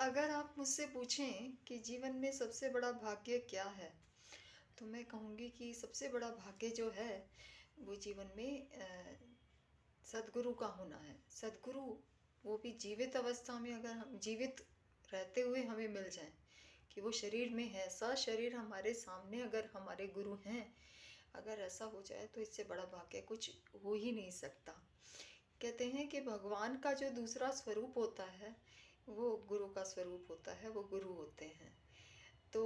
अगर आप मुझसे पूछें कि जीवन में सबसे बड़ा भाग्य क्या है, तो मैं कहूँगी कि सबसे बड़ा भाग्य जो है, वो जीवन में सद्गुरु का होना है। सद्गुरु, वो भी जीवित अवस्था में, अगर हम जीवित रहते हुए हमें मिल जाएँ, कि वो शरीर में है, सशरीर हमारे सामने अगर हमारे गुरु हैं, अगर ऐसा हो जाए तो इससे बड़ा भाग्य कुछ हो ही नहीं सकता। कहते हैं कि भगवान का जो दूसरा स्वरूप होता है, वो गुरु का स्वरूप होता है, वो गुरु होते हैं। तो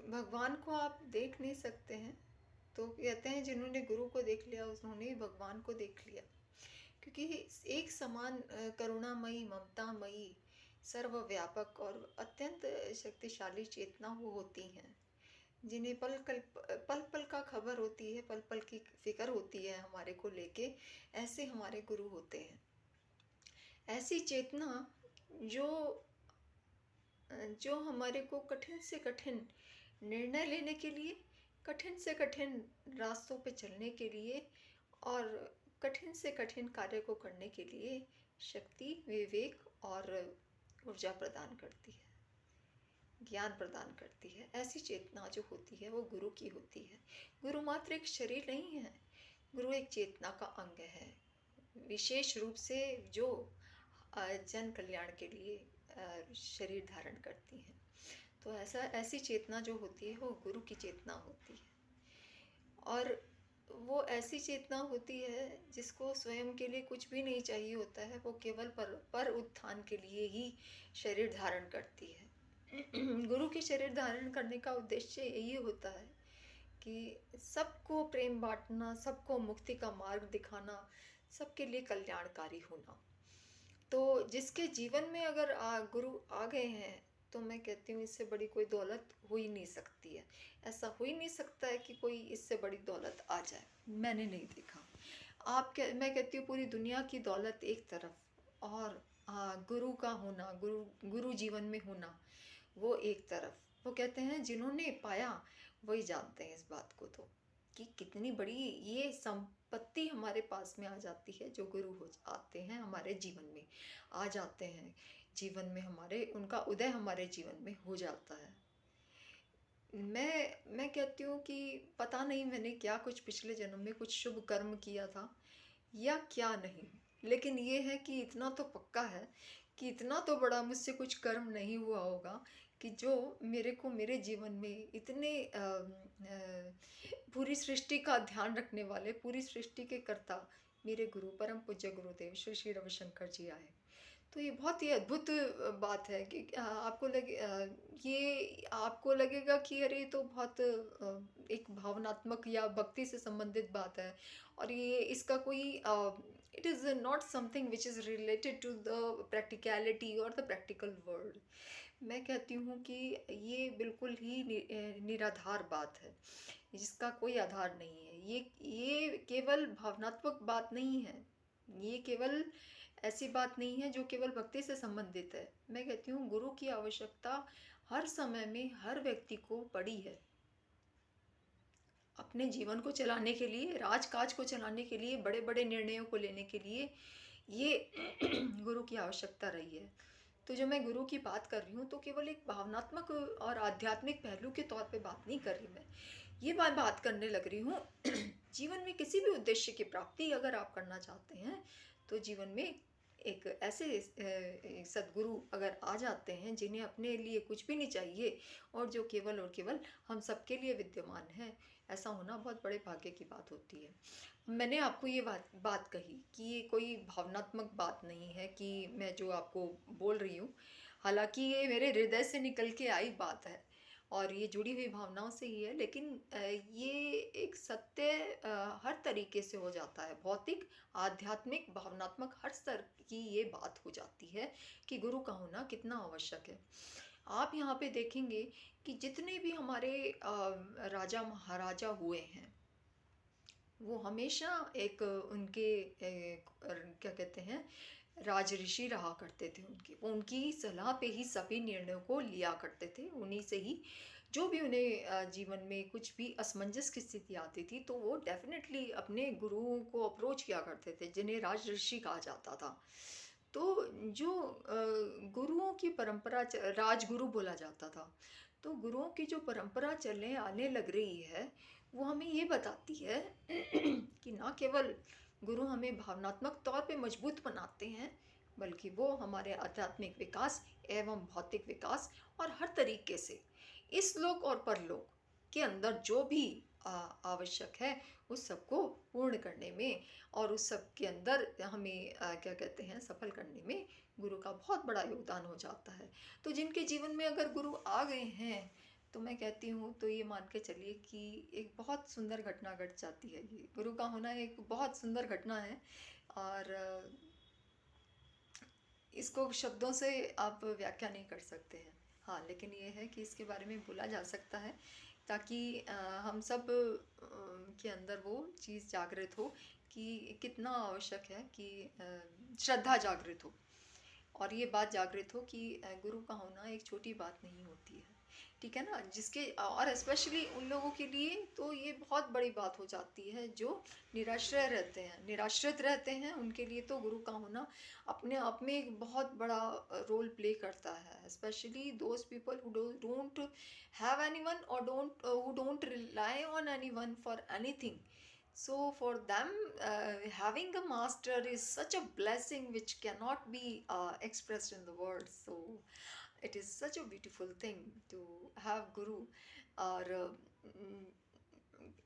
भगवान को आप देख नहीं सकते हैं, तो कहते हैं जिन्होंने गुरु को देख लिया उन्होंने ही भगवान को देख लिया। क्योंकि एक समान करुणामयी, ममतामयी, सर्वव्यापक और अत्यंत शक्तिशाली चेतना वो होती हैं, जिन्हें पल पल का खबर होती है, पल पल की फिक्र होती है हमारे को लेके। ऐसे हमारे गुरु होते हैं। ऐसी चेतना जो जो हमारे को कठिन से कठिन निर्णय लेने के लिए, कठिन से कठिन रास्तों पे चलने के लिए और कठिन से कठिन कार्य को करने के लिए शक्ति, विवेक और ऊर्जा प्रदान करती है, ज्ञान प्रदान करती है। ऐसी चेतना जो होती है वो गुरु की होती है। गुरु मात्र एक शरीर नहीं है, गुरु एक चेतना का अंग है, विशेष रूप से जो जन कल्याण के लिए शरीर धारण करती हैं। तो ऐसी चेतना जो होती है वो गुरु की चेतना होती है। और वो ऐसी चेतना होती है जिसको स्वयं के लिए कुछ भी नहीं चाहिए होता है, वो केवल पर उत्थान के लिए ही शरीर धारण करती है। गुरु के शरीर धारण करने का उद्देश्य यही होता है कि सबको प्रेम बांटना, सबको मुक्ति का मार्ग दिखाना, सबके लिए कल्याणकारी होना। तो जिसके जीवन में अगर गुरु आ गए हैं, तो मैं कहती हूँ इससे बड़ी कोई दौलत हो ही नहीं सकती है। ऐसा हो ही नहीं सकता है कि कोई इससे बड़ी दौलत आ जाए, मैंने नहीं देखा। मैं कहती हूँ पूरी दुनिया की दौलत एक तरफ, और गुरु का होना, गुरु जीवन में होना, वो एक तरफ। वो कहते हैं जिन्होंने पाया वही जानते हैं इस बात को, तो कि कितनी बड़ी ये संपत्ति हमारे पास में आ जाती है। जो गुरु हो आते हैं हमारे जीवन में, आ जाते हैं जीवन में हमारे, उनका उदय हमारे जीवन में हो जाता है। मैं कहती हूँ कि पता नहीं मैंने क्या कुछ पिछले जन्म में कुछ शुभ कर्म किया था या क्या नहीं, लेकिन ये है कि इतना तो पक्का है कि इतना तो बड़ा मुझसे कुछ कर्म नहीं हुआ होगा कि जो मेरे को मेरे जीवन में इतने पूरी सृष्टि का ध्यान रखने वाले, पूरी सृष्टि के कर्ता मेरे गुरु, परम पूज्य गुरुदेव श्री श्री रविशंकर जी आए। तो ये बहुत ही अद्भुत बात है कि ये आपको लगेगा कि अरे ये तो बहुत एक भावनात्मक या भक्ति से संबंधित बात है, और ये इसका कोई it is not something which is related to the practicality और द प्रैक्टिकल वर्ल्ड। मैं कहती हूँ कि ये बिल्कुल ही निराधार बात है, जिसका कोई आधार नहीं है। ये केवल भावनात्मक बात नहीं है, ये केवल ऐसी बात नहीं है जो केवल भक्ति से संबंधित है। मैं कहती हूँ गुरु की आवश्यकता हर समय में हर व्यक्ति को पड़ी है। अपने जीवन को चलाने के लिए, राजकाज को चलाने के लिए, बड़े बड़े निर्णयों को लेने के लिए ये गुरु की आवश्यकता रही है। तो जब मैं गुरु की बात कर रही हूँ तो केवल एक भावनात्मक और आध्यात्मिक पहलू के तौर पे बात नहीं कर रही मैं, ये बात करने लग रही हूँ जीवन में किसी भी उद्देश्य की प्राप्ति अगर आप करना चाहते हैं, तो जीवन में एक ऐसे सद्गुरु अगर आ जाते हैं जिन्हें अपने लिए कुछ भी नहीं चाहिए और जो केवल और केवल हम सबके लिए विद्यमान है, ऐसा होना बहुत बड़े भाग्य की बात होती है। मैंने आपको ये बात कही कि ये कोई भावनात्मक बात नहीं है कि मैं जो आपको बोल रही हूँ, हालांकि ये मेरे हृदय से निकल के आई बात है और ये जुड़ी हुई भावनाओं से ही है, लेकिन ये एक सत्य हर तरीके से हो जाता है। भौतिक, आध्यात्मिक, भावनात्मक हर स्तर की ये बात हो जाती है कि गुरु का होना कितना आवश्यक है। आप यहाँ पे देखेंगे कि जितने भी हमारे राजा महाराजा हुए हैं, वो हमेशा एक उनके क्या कहते हैं, राज ऋषि रहा करते थे। उनकी सलाह पे ही सभी निर्णयों को लिया करते थे, उन्हीं से ही जो भी उन्हें जीवन में कुछ भी असमंजस की स्थिति आती थी तो वो डेफिनेटली अपने गुरुओं को अप्रोच किया करते थे, जिन्हें राज ऋषि कहा जाता था। तो जो गुरुओं की परंपरा राजगुरु बोला जाता था, तो गुरुओं की जो परंपरा चलने आने लग रही है, वो हमें ये बताती है कि ना केवल गुरु हमें भावनात्मक तौर पे मजबूत बनाते हैं, बल्कि वो हमारे आध्यात्मिक विकास एवं भौतिक विकास और हर तरीके से इस लोक और परलोक के अंदर जो भी आवश्यक है उस सबको पूर्ण करने में और उस सब के अंदर हमें क्या कहते हैं सफल करने में गुरु का बहुत बड़ा योगदान हो जाता है। तो जिनके जीवन में अगर गुरु आ गए हैं, तो मैं कहती हूँ तो ये मान के चलिए कि एक बहुत सुंदर घटना घट जाती है। ये गुरु का होना एक बहुत सुंदर घटना है और इसको शब्दों से आप व्याख्या नहीं कर सकते हैं। हाँ, लेकिन ये है कि इसके बारे में बोला जा सकता है ताकि हम सब के अंदर वो चीज़ जागृत हो कि कितना आवश्यक है कि श्रद्धा जागृत हो और ये बात जागृत हो कि गुरु का होना एक छोटी बात नहीं होती है। ठीक है ना, जिसके और स्पेशली उन लोगों के लिए तो ये बहुत बड़ी बात हो जाती है जो निराश्रय रहते हैं, निराश्रित रहते हैं। उनके लिए तो गुरु का होना अपने आप में एक बहुत बड़ा रोल प्ले करता है, specially those people who don't have anyone और who don't rely on anyone for anything. So for them, having a master is such a blessing which cannot be expressed in the words. So it is such a beautiful thing to have guru. और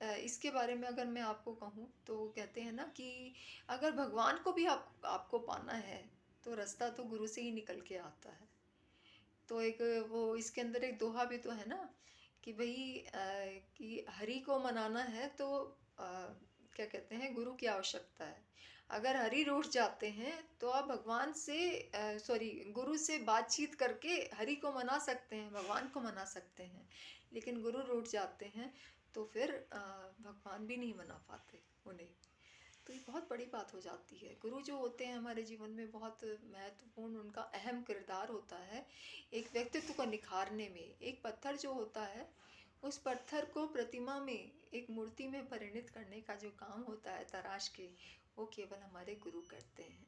इसके बारे में अगर मैं आपको कहूँ तो कहते हैं ना कि अगर भगवान को भी आपको पाना है तो रास्ता तो गुरु से ही निकल के आता है। तो एक वो इसके अंदर एक दोहा भी तो है ना कि भाई कि हरि को मनाना है तो क्या कहते हैं गुरु की आवश्यकता है। अगर हरि रूठ जाते हैं तो आप भगवान से गुरु से बातचीत करके हरि को मना सकते हैं, भगवान को मना सकते हैं, लेकिन गुरु रूठ जाते हैं तो फिर भगवान भी नहीं मना पाते उन्हें। तो ये बहुत बड़ी बात हो जाती है। गुरु जो होते हैं हमारे जीवन में बहुत महत्वपूर्ण, उनका अहम किरदार होता है एक व्यक्तित्व को निखारने में। एक पत्थर जो होता है उस पत्थर को प्रतिमा में, एक मूर्ति में परिणत करने का जो काम होता है तराश के, वो केवल हमारे गुरु करते हैं।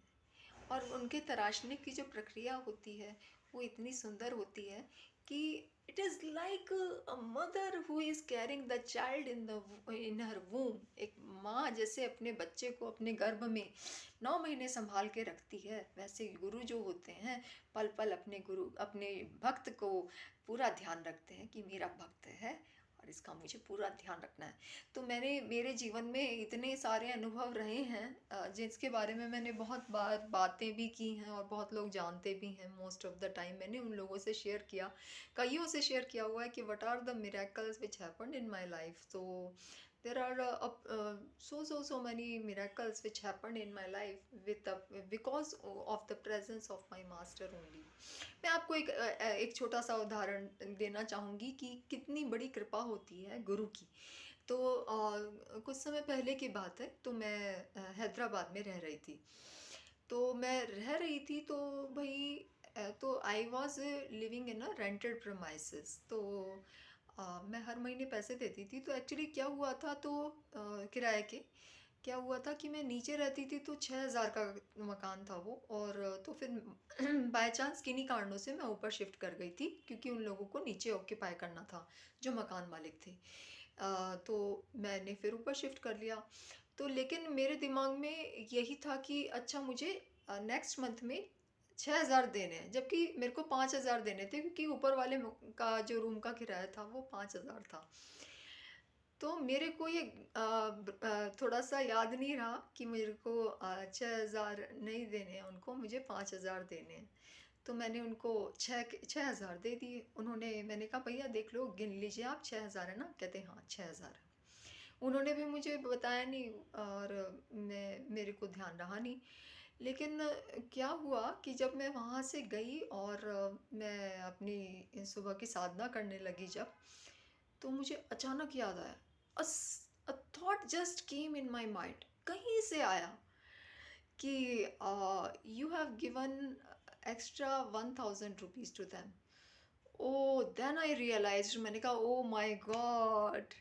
और उनके तराशने की जो प्रक्रिया होती है वो इतनी सुंदर होती है कि it is like a mother who is caring the child in her womb. एक माँ जैसे अपने बच्चे को अपने गर्भ में 9 महीने संभाल के रखती है, वैसे गुरु जो होते हैं पल पल अपने भक्त को पूरा ध्यान रखते हैं कि मेरा भक्त है और इसका मुझे पूरा ध्यान रखना है। तो मेरे जीवन में इतने सारे अनुभव रहे हैं जिसके बारे में मैंने बहुत बार बातें भी की हैं और बहुत लोग जानते भी हैं। मोस्ट ऑफ द टाइम मैंने उन लोगों से शेयर किया, कईयों से शेयर किया हुआ है कि what are the miracles which happened in my life. तो there are so many miracles which happened in my life because of the presence of my master only. मैं आपको एक छोटा सा उदाहरण देना चाहूँगी कि कितनी बड़ी कृपा होती है गुरु की। तो कुछ समय पहले की बात है, तो मैं हैदराबाद में रह रही थी। तो मैं रह रही थी तो भाई तो I was living in a rented premises. तो मैं हर महीने पैसे देती थी। तो एक्चुअली क्या हुआ था, तो किराए के क्या हुआ था कि मैं नीचे रहती थी तो 6,000 का मकान था वो, और तो फिर बाय चांस किन्हीं कारणों से मैं ऊपर शिफ्ट कर गई थी क्योंकि उन लोगों को नीचे ऑक्यूपाई करना था जो मकान मालिक थे। तो मैंने फिर ऊपर शिफ्ट कर लिया। तो लेकिन मेरे दिमाग में यही था कि अच्छा मुझे नेक्स्ट मंथ में 6,000 देने हैं, जबकि मेरे को 5,000 देने थे क्योंकि ऊपर वाले का जो रूम का किराया था वो 5,000 था। तो मेरे को ये थोड़ा सा याद नहीं रहा कि मेरे को 6,000 नहीं देने हैं उनको, मुझे 5,000 देने हैं। तो मैंने उनको 6,000 दे दिए। मैंने कहा भैया देख लो, गिन लीजिए आप, 6,000 है ना? कहते हाँ 6,000 है। उन्होंने भी मुझे बताया नहीं और मेरे को ध्यान रहा नहीं। लेकिन क्या हुआ कि जब मैं वहाँ से गई और मैं अपनी सुबह की साधना करने लगी जब, तो मुझे अचानक याद आया, a thought just came in my mind, कहीं से आया कि you have given extra 1,000 rupees to them. Oh then I realise, मैंने कहा ओ माय गॉड,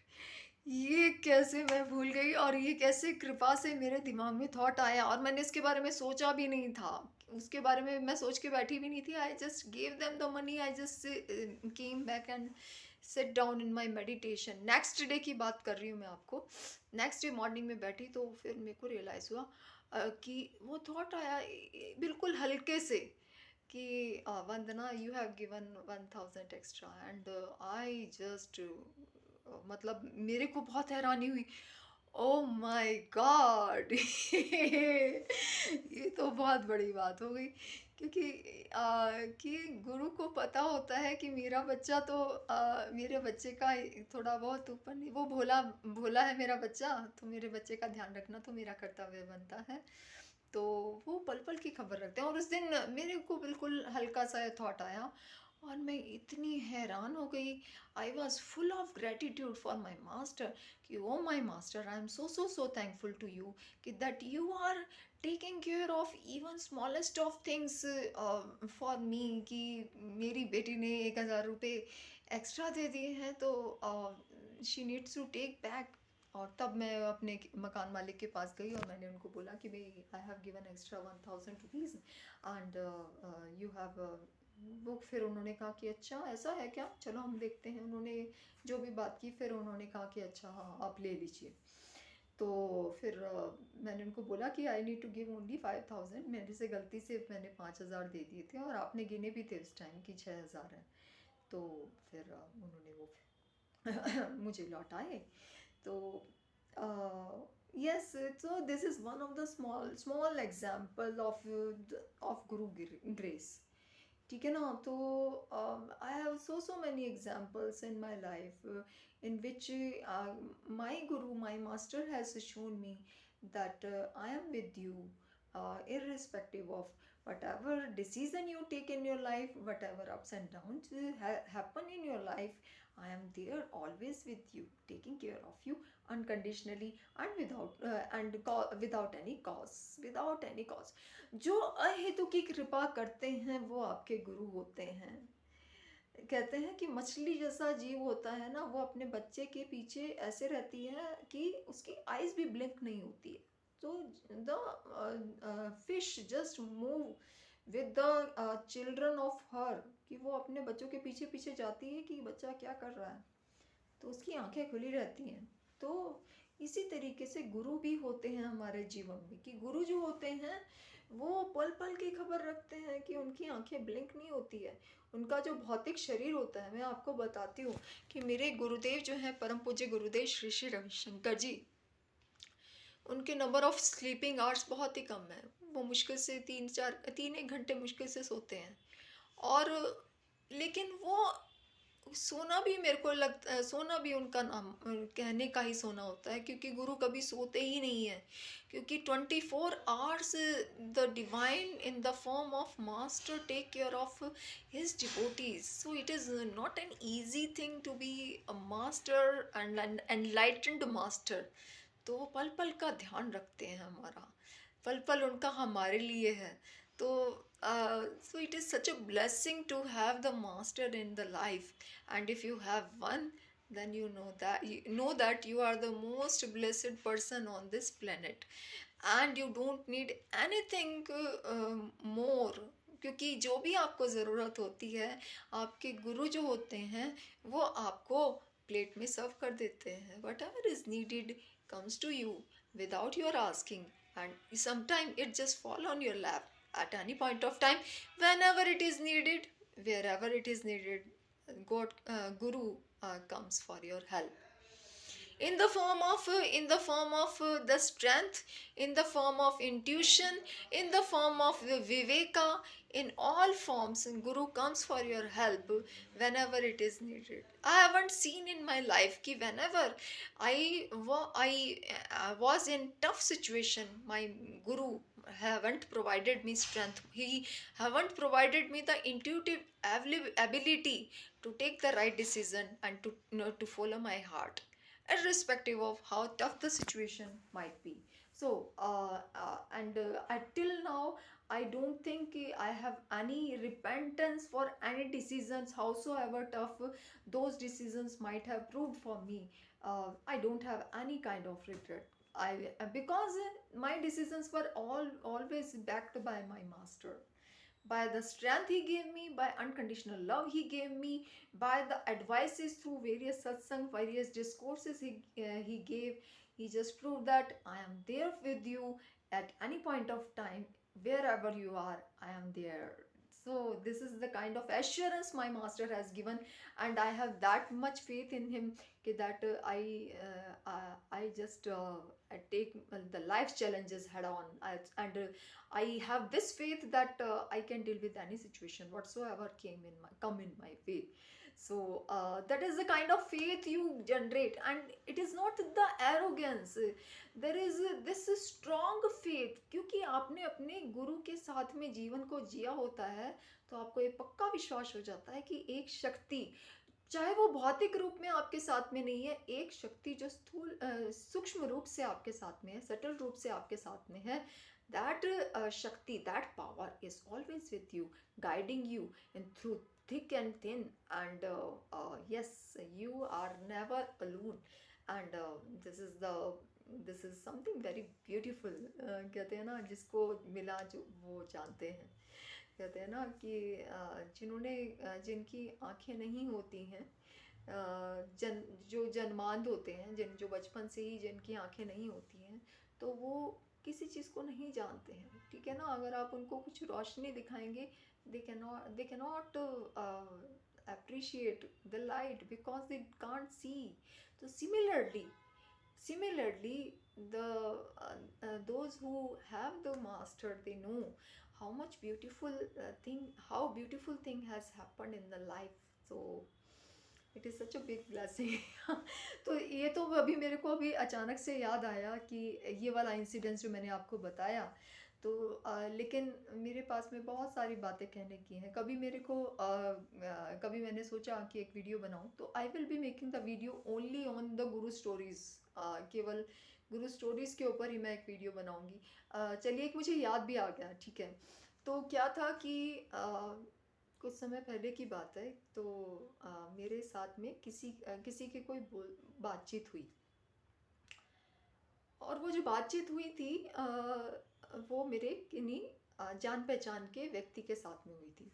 ये कैसे मैं भूल गई और ये कैसे कृपा से मेरे दिमाग में थॉट आया और मैंने इसके बारे में सोचा भी नहीं था। उसके बारे में मैं सोच के बैठी भी नहीं थी। I just gave them the money, I just came back and sit down in my meditation. Next day की बात कर रही हूँ मैं आपको। नेक्स्ट डे मॉर्निंग में बैठी तो फिर मेरे को रियलाइज़ हुआ कि वो थॉट आया बिल्कुल हल्के से कि Vandana you have given 1000 extra and I just मतलब मेरे को बहुत हैरानी हुई। ओ माय गॉड ये तो बहुत बड़ी बात हो गई, क्योंकि कि गुरु को पता होता है कि मेरा बच्चा तो मेरे बच्चे का थोड़ा बहुत ऊपर नहीं, वो भोला भोला है मेरा बच्चा, तो मेरे बच्चे का ध्यान रखना तो मेरा कर्तव्य बनता है। तो वो पल पल की खबर रखते हैं, और उस दिन मेरे को बिल्कुल हल्का सा थॉट आया और मैं इतनी हैरान हो गई। I was full of gratitude for my master कि oh my master, I am so so so thankful to you कि that you are taking care of even smallest of things for me, कि मेरी बेटी ने 1000 रुपये extra दे दिए हैं तो she needs to take back. और तब मैं अपने मकान मालिक के पास गई और मैंने उनको बोला कि भाई I have given extra 1000 rupees and you have. वो फिर उन्होंने कहा कि अच्छा ऐसा है क्या, चलो हम देखते हैं। उन्होंने जो भी बात की फिर उन्होंने कहा कि अच्छा हाँ आप ले लीजिए। तो फिर मैंने उनको बोला कि I need to give only 5000, मेरे से गलती से मैंने 5000 दे दिए थे और आपने गिने भी थे उस टाइम कि 6000 है। तो फिर उन्होंने वो मुझे लौटाए। तो yes, so this is one of the small example of guru grace, ठीक है ना। तो I have so many examples in my life in which my guru, my master has shown me that I am with you irrespective of whatever decision you take in your life, whatever ups and downs happen in your life. I am there always with you, taking care of you unconditionally and without any cause. जो अहेतु की कृपा करते हैं वो आपके गुरु होते हैं। कहते हैं कि मछली जैसा जीव होता है ना, वो अपने बच्चे के पीछे ऐसे रहती है कि उसकी आईज भी ब्लिंक नहीं होती है। तो the fish just move with the children of her, कि वो अपने बच्चों के पीछे पीछे जाती है कि बच्चा क्या कर रहा है, तो उसकी आंखें खुली रहती हैं। तो इसी तरीके से गुरु भी होते हैं हमारे जीवन में, कि गुरु जो होते हैं वो पल पल की खबर रखते हैं, कि उनकी आंखें ब्लिंक नहीं होती है। उनका जो भौतिक शरीर होता है, मैं आपको बताती हूँ कि मेरे गुरुदेव जो हैं परम पूज्य गुरुदेव श्री श्री रविशंकर जी, उनके नंबर ऑफ स्लीपिंग आवर्स बहुत ही कम है। वो मुश्किल से 3-1 घंटे मुश्किल से सोते हैं। और लेकिन वो सोना भी मेरे को लगता है, सोना भी उनका नाम कहने का ही सोना होता है, क्योंकि गुरु कभी सोते ही नहीं है। क्योंकि 24 hours the divine in the form of master take care of his devotees. So it is not an easy thing to be a master and enlightened master. तो वो पल पल का ध्यान रखते हैं हमारा, पल पल उनका हमारे लिए है। तो so it is such a blessing to have the master in the life, and if you have one, then you know that you are the most blessed person on this planet, and you don't need anything more, क्योंकि जो भी आपको ज़रूरत होती है आपके गुरु जो होते हैं वो आपको प्लेट में सर्व कर देते हैं। What ever is needed comes to you without your asking, and sometimes it just fall on your lap at any point of time, whenever it is needed, wherever it is needed. God, guru comes for your help in the form of the strength, in the form of intuition, in the form of the viveka. In all forms guru comes for your help whenever it is needed. I haven't seen in my life ki whenever I was in tough situation, my guru haven't provided me strength, he haven't provided me the intuitive ability to take the right decision and to follow my heart, irrespective of how tough the situation might be. So, and until now, I don't think I have any repentance for any decisions, howsoever tough those decisions might have proved for me. I don't have any kind of regret. I because my decisions were always backed by my master, by the strength he gave me, by unconditional love he gave me, by the advices through various satsang, various discourses he gave. He just proved that I am there with you at any point of time, wherever you are, I am there. So this is the kind of assurance my master has given, and I have that much faith in him that I just take the life challenges head on, and I have this faith that I can deal with any situation whatsoever come in my way. So that is the kind of faith you generate, and it is not the arrogance. There is this strong faith, क्योंकि आपने अपने गुरु के साथ में जीवन को जिया होता है, तो आपको ये पक्का विश्वास हो जाता है कि एक शक्ति, चाहे वो भौतिक रूप में आपके साथ में नहीं है, एक शक्ति जो स्थूल सूक्ष्म रूप से आपके साथ में है, सटल रूप से आपके साथ में है, that shakti, that power is always with you, guiding you in through thick and thin, and yes, you are never alone. And this is something very beautiful. कहते हैं ना, जिसको मिला जो वो जानते हैं। कहते हैं ना कि जिनकी आंखें नहीं होती हैं, जो जन्मांध होते हैं, जो बचपन से ही जिनकी आंखें नहीं होती हैं, तो वो किसी चीज़ को नहीं जानते हैं, ठीक है ना। अगर आप उनको कुछ रोशनी दिखाएंगे, they can not appreciate the light because they can't see. So similarly, the those who have the master, they know how much how beautiful thing has happened in the life. So it is such a big blessing. तो ये तो अभी मेरे को अभी अचानक से याद आया कि ये वाला इंसिडेंस जो मैंने आपको बताया। तो लेकिन मेरे पास में बहुत सारी बातें कहने की हैं। कभी मैंने सोचा कि एक वीडियो बनाऊं, तो I will be making the video only on the Guru stories. केवल गुरु स्टोरीज के ऊपर ही मैं एक वीडियो बनाऊंगी। चलिए, एक मुझे याद भी आ गया, ठीक है। तो क्या था कि कुछ समय पहले की बात है। तो मेरे साथ में किसी की कोई बातचीत हुई, और वो जो बातचीत हुई थी वो मेरे किन्हीं जान पहचान के व्यक्ति के साथ में हुई थी।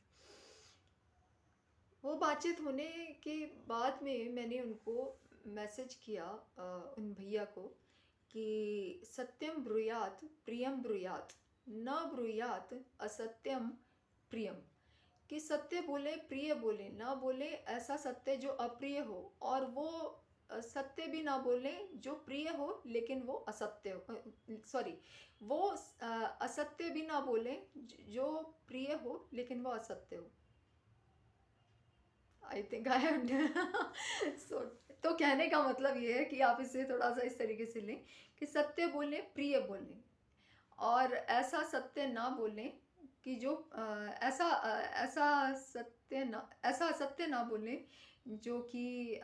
वो बातचीत होने के बाद में मैंने उनको मैसेज किया, उन भैया को, कि सत्यम ब्रूयात प्रियम ब्रूयात, न ब्रूयात असत्यम प्रियम। कि सत्य बोले, प्रिय बोले, ना बोले ऐसा सत्य जो अप्रिय हो, और वो सत्य भी ना बोले जो प्रिय हो लेकिन वो असत्य हो, सॉरी, वो असत्य भी ना बोले जो प्रिय हो लेकिन वो असत्य हो। आई थिंक आई सो, तो कहने का मतलब ये है कि आप इसे थोड़ा सा इस तरीके से लें कि सत्य बोलें, प्रिय बोलें, और ऐसा सत्य ना बोलें कि जो ऐसा असत्य ना बोलें जो कि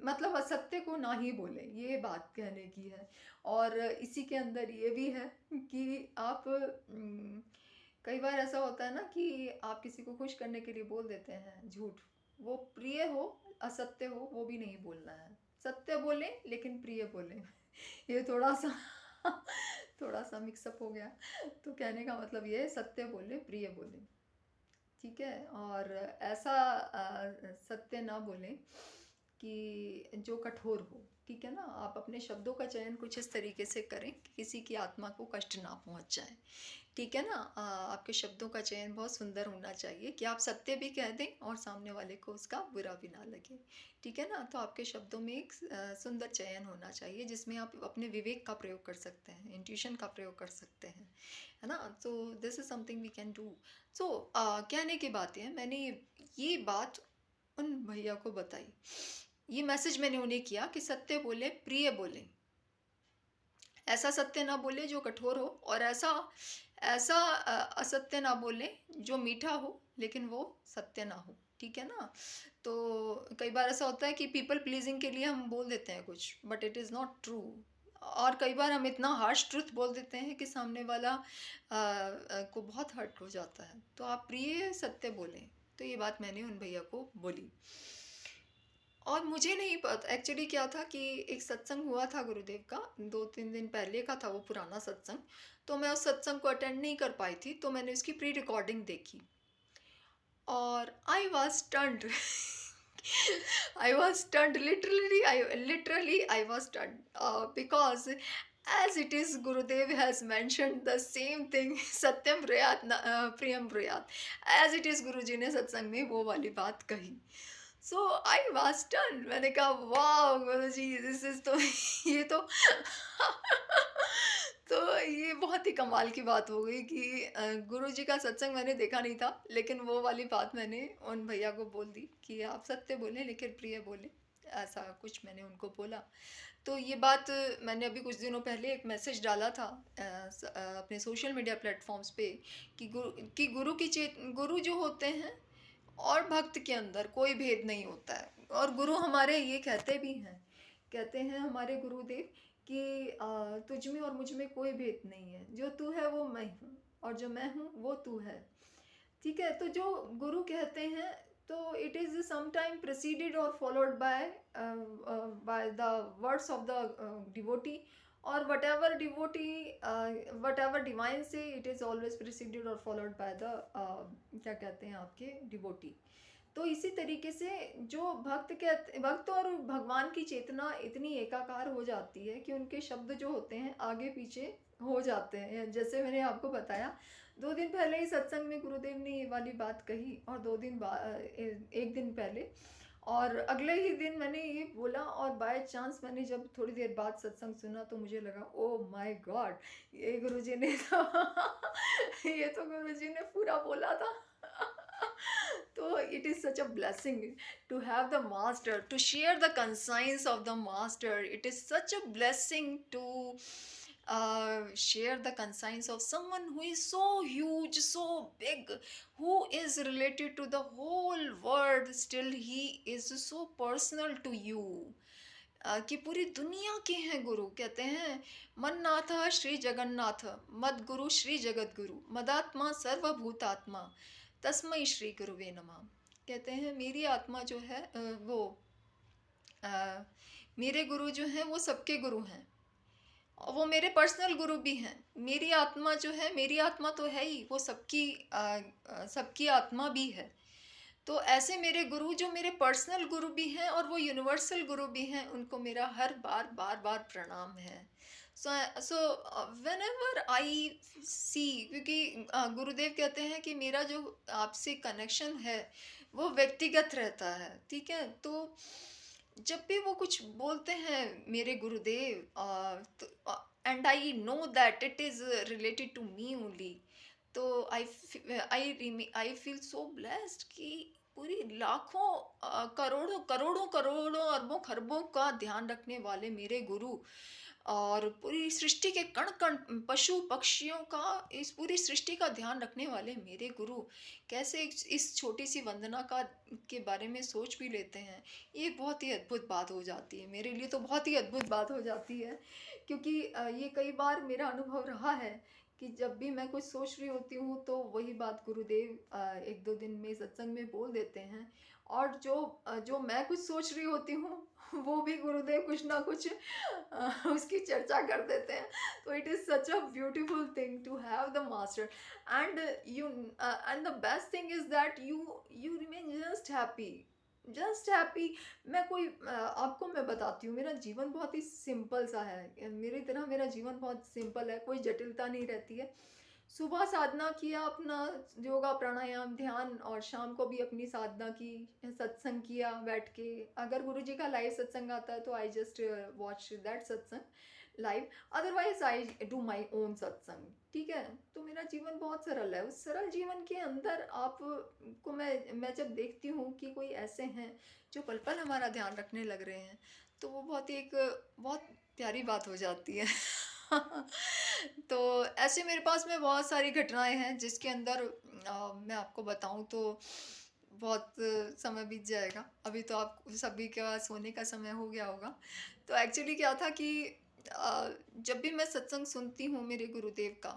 मतलब असत्य को ना ही बोले। ये बात कहने की है। और इसी के अंदर ये भी है कि आप कई बार ऐसा होता है ना कि आप किसी को खुश करने के लिए बोल देते हैं झूठ, वो प्रिय हो असत्य हो वो भी नहीं बोलना है, सत्य बोले लेकिन प्रिय बोले। ये थोड़ा सा मिक्सअप हो गया। तो कहने का मतलब ये है, सत्य बोले, प्रिय बोले, ठीक है। और ऐसा सत्य ना बोले कि जो कठोर हो, ठीक है ना। आप अपने शब्दों का चयन कुछ इस तरीके से करें कि किसी की आत्मा को कष्ट ना पहुंच जाए, ठीक है ना। आपके शब्दों का चयन बहुत सुंदर होना चाहिए कि आप सत्य भी कह दें और सामने वाले को उसका बुरा भी ना लगे, ठीक है ना। तो आपके शब्दों में एक सुंदर चयन होना चाहिए जिसमें आप अपने विवेक का प्रयोग कर सकते हैं, इंट्यूशन का प्रयोग कर सकते हैं, है ना। तो this is something we can do. So कहने की बात है, मैंने ये बात उन भैया को बताई, ये मैसेज मैंने उन्हें किया कि सत्य बोले, प्रिय बोले, ऐसा सत्य ना बोले जो कठोर हो, और ऐसा असत्य ना बोले जो मीठा हो लेकिन वो सत्य ना हो, ठीक है ना। तो कई बार ऐसा होता है कि पीपल प्लीजिंग के लिए हम बोल देते हैं कुछ, but it is not true. और कई बार हम इतना हार्श ट्रुथ बोल देते हैं कि सामने वाला को बहुत हर्ट हो जाता है। तो आप प्रिय सत्य बोलें। तो ये बात मैंने उन भैया को बोली, और मुझे नहीं पता एक्चुअली क्या था कि एक सत्संग हुआ था गुरुदेव का, 2-3 दिन पहले का था वो पुराना सत्संग। तो मैं उस सत्संग को अटेंड नहीं कर पाई थी, तो मैंने उसकी प्री रिकॉर्डिंग देखी और I was stunned. I was stunned, literally I was stunned, because as it is Gurudev has mentioned the same thing, सत्यम प्रयात प्रियम प्रयात, as it is गुरुजी ने सत्संग में वो वाली बात कही। सो आई वाज स्टन्ड, मैंने कहा वाह गुरुजी दिस इज तो ये तो तो ये बहुत ही कमाल की बात हो गई कि गुरुजी का सत्संग मैंने देखा नहीं था, लेकिन वो वाली बात मैंने उन भैया को बोल दी कि आप सत्य बोलें लेकिन प्रिय बोलें, ऐसा कुछ मैंने उनको बोला। तो ये बात मैंने अभी कुछ दिनों पहले एक मैसेज डाला था अपने सोशल मीडिया प्लेटफॉर्म्स पे कि गुरु जो होते हैं और भक्त के अंदर कोई भेद नहीं होता है। और गुरु हमारे ये कहते भी हैं, कहते हैं हमारे गुरुदेव कि तुझ में और मुझ में कोई भेद नहीं है, जो तू है वो मैं हूँ और जो मैं हूँ वो तू है। ठीक है, तो जो गुरु कहते हैं तो इट इज़ समटाइम प्रेसिडेड और followed by the words of the devotee, और वट एवर डिवाइन से इट इज़ ऑलवेज प्रेसिडेड और फॉलोड बाय द क्या कहते हैं आपके डिवोटी। तो इसी तरीके से जो भक्त और भगवान की चेतना इतनी एकाकार हो जाती है कि उनके शब्द जो होते हैं आगे पीछे हो जाते हैं। जैसे मैंने आपको बताया, 2 दिन पहले ही सत्संग में गुरुदेव ने ये वाली बात कही, और 1 दिन पहले और अगले ही दिन मैंने ये बोला, और बाय चांस मैंने जब थोड़ी देर बाद सत्संग सुना तो मुझे लगा ओ माय गॉड, ये गुरुजी ने तो ये तो गुरुजी ने पूरा बोला था। तो it is such a blessing to have the master, to share the conscience of the master. It is such a blessing to share the conscience of someone who is so huge, so big, who is related to the whole world. Still, he is so personal to you. कि पूरी दुनिया के हैं गुरु। कहते हैं मन्नाथ श्री जगन्नाथ, मद गुरु श्री जगत गुरु, मदात्मा सर्वभूतात्मा, तस्मै श्री गुरुवे नमः। कहते हैं मेरी आत्मा जो है मेरे गुरु जो हैं वो सबके गुरु हैं, और वो मेरे पर्सनल गुरु भी हैं। मेरी आत्मा जो है, मेरी आत्मा तो है ही, वो सबकी आत्मा भी है। तो ऐसे मेरे गुरु जो मेरे पर्सनल गुरु भी हैं और वो यूनिवर्सल गुरु भी हैं, उनको मेरा हर बार बार प्रणाम है। सो वेन एवर आई सी, क्योंकि गुरुदेव कहते हैं कि मेरा जो आपसे कनेक्शन है वो व्यक्तिगत रहता है। ठीक है, तो जब भी वो कुछ बोलते हैं मेरे Gurudev, and I know that it is related to me only, तो आई फील सो ब्लेस्ड कि पूरी लाखों करोड़ों करोड़ों करोड़ों अरबों खरबों का ध्यान रखने वाले मेरे गुरु, और पूरी सृष्टि के कण कण पशु पक्षियों का, इस पूरी सृष्टि का ध्यान रखने वाले मेरे गुरु कैसे इस छोटी सी वंदना का के बारे में सोच भी लेते हैं। ये बहुत ही अद्भुत बात हो जाती है मेरे लिए, तो बहुत ही अद्भुत बात हो जाती है, क्योंकि ये कई बार मेरा अनुभव रहा है कि जब भी मैं कुछ सोच रही होती हूँ तो वही बात गुरुदेव 1-2 दिन में सत्संग में बोल देते हैं, और जो मैं कुछ सोच रही होती हूँ वो भी गुरुदेव कुछ ना कुछ उसकी चर्चा कर देते हैं। तो it is such a beautiful thing to have the master, and and the best thing is that you remain just happy. आपको मैं बताती हूँ, मेरा जीवन बहुत ही सिंपल सा है, मेरी तरह मेरा जीवन बहुत सिंपल है, कोई जटिलता नहीं रहती है। सुबह साधना किया अपना, योगा प्राणायाम ध्यान, और शाम को भी अपनी साधना की, सत्संग किया बैठ के। अगर गुरुजी का लाइव सत्संग आता है तो आई जस्ट वॉच दैट सत्संग live, otherwise I do my own सत्संग। ठीक है, तो मेरा जीवन बहुत सरल है। उस सरल जीवन के अंदर आपको मैं जब देखती हूँ कि कोई ऐसे हैं जो पल पल हमारा ध्यान रखने लग रहे हैं, तो वो बहुत प्यारी बात हो जाती है। तो ऐसे मेरे पास में बहुत सारी घटनाएं हैं जिसके अंदर मैं आपको बताऊं तो बहुत समय बीत जाएगा। अभी तो आप सभी के पास सोने का समय हो गया होगा। तो एक्चुअली क्या था कि जब भी मैं सत्संग सुनती हूँ मेरे गुरुदेव का,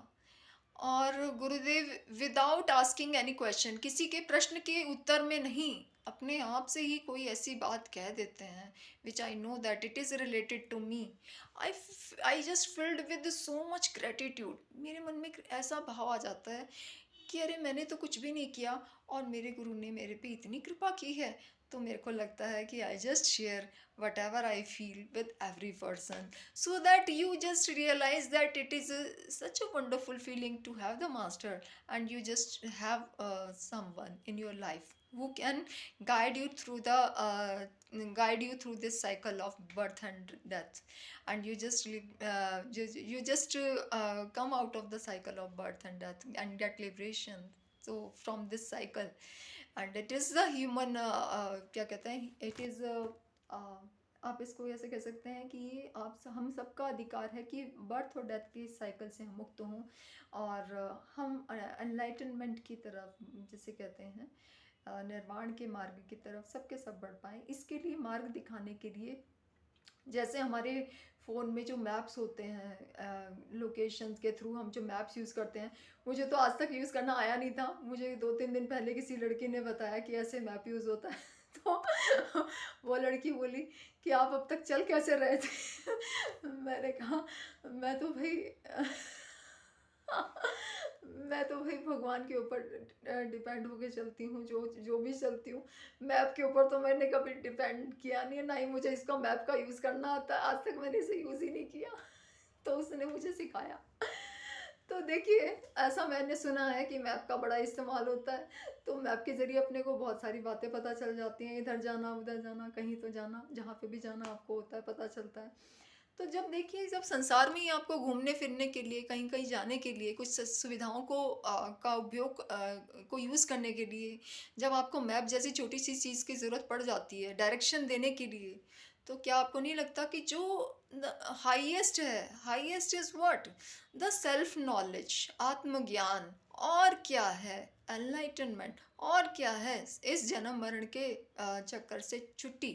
और गुरुदेव विदाउट आस्किंग एनी क्वेश्चन, किसी के प्रश्न के उत्तर में नहीं, अपने आप से ही कोई ऐसी बात कह देते हैं which I know that it is related to me. I I just filled with so much gratitude. मेरे मन में एक ऐसा भाव आ जाता है कि अरे मैंने तो कुछ भी नहीं किया और मेरे गुरु ने मेरे पे इतनी कृपा की है। तो मेरे को लगता है कि I just share what ever I feel with every person, so that you just realize that it is such a wonderful feeling to have the master, and you just have someone in your life who can guide you through the guide you through this cycle of birth and death, and you just you just come out of the cycle of birth and death and get liberation so from this cycle. And it is the human क्या कहते हैं, it is आप इसको ऐसे कह सकते हैं कि ये हम सबका अधिकार है कि बर्थ और डेथ के साइकिल से हम मुक्त हों, और हम एनलाइटनमेंट की तरफ, जिसे कहते हैं निर्वाण के मार्ग की तरफ सबके सब बढ़ पाएँ। इसके लिए मार्ग दिखाने के लिए, जैसे हमारे फ़ोन में जो मैप्स होते हैं, लोकेशंस के थ्रू हम जो मैप्स यूज़ करते हैं, मुझे तो आज तक यूज़ करना आया नहीं था। मुझे 2-3 दिन पहले किसी लड़की ने बताया कि ऐसे मैप यूज़ होता है। तो वो लड़की बोली कि आप अब तक चल कैसे रहे थे? मैंने कहा मैं तो भई मैं तो भाई भगवान के ऊपर डिपेंड होके चलती हूँ, जो जो भी चलती हूँ। मैप के ऊपर तो मैंने कभी डिपेंड किया नहीं है, ना ही मुझे इसका मैप का यूज़ करना आता है। आज तक मैंने इसे यूज़ ही नहीं किया। तो उसने मुझे सिखाया। तो देखिए, ऐसा मैंने सुना है कि मैप का बड़ा इस्तेमाल होता है। तो मैप के ज़रिए अपने को बहुत सारी बातें पता चल जाती हैं, इधर जाना, उधर जाना, कहीं तो जाना, जहाँ पे भी जाना आपको होता है, पता चलता है। तो जब देखिए, जब संसार में ही आपको घूमने फिरने के लिए, कहीं कहीं जाने के लिए, कुछ सुविधाओं को का उपयोग को यूज़ करने के लिए, जब आपको मैप जैसी छोटी सी चीज़ की ज़रूरत पड़ जाती है डायरेक्शन देने के लिए, तो क्या आपको नहीं लगता कि जो हाईएस्ट है, highest is what, the self knowledge, आत्मज्ञान, और क्या है एनलाइटनमेंट, और क्या है इस जन्म मरण के चक्कर से छुट्टी।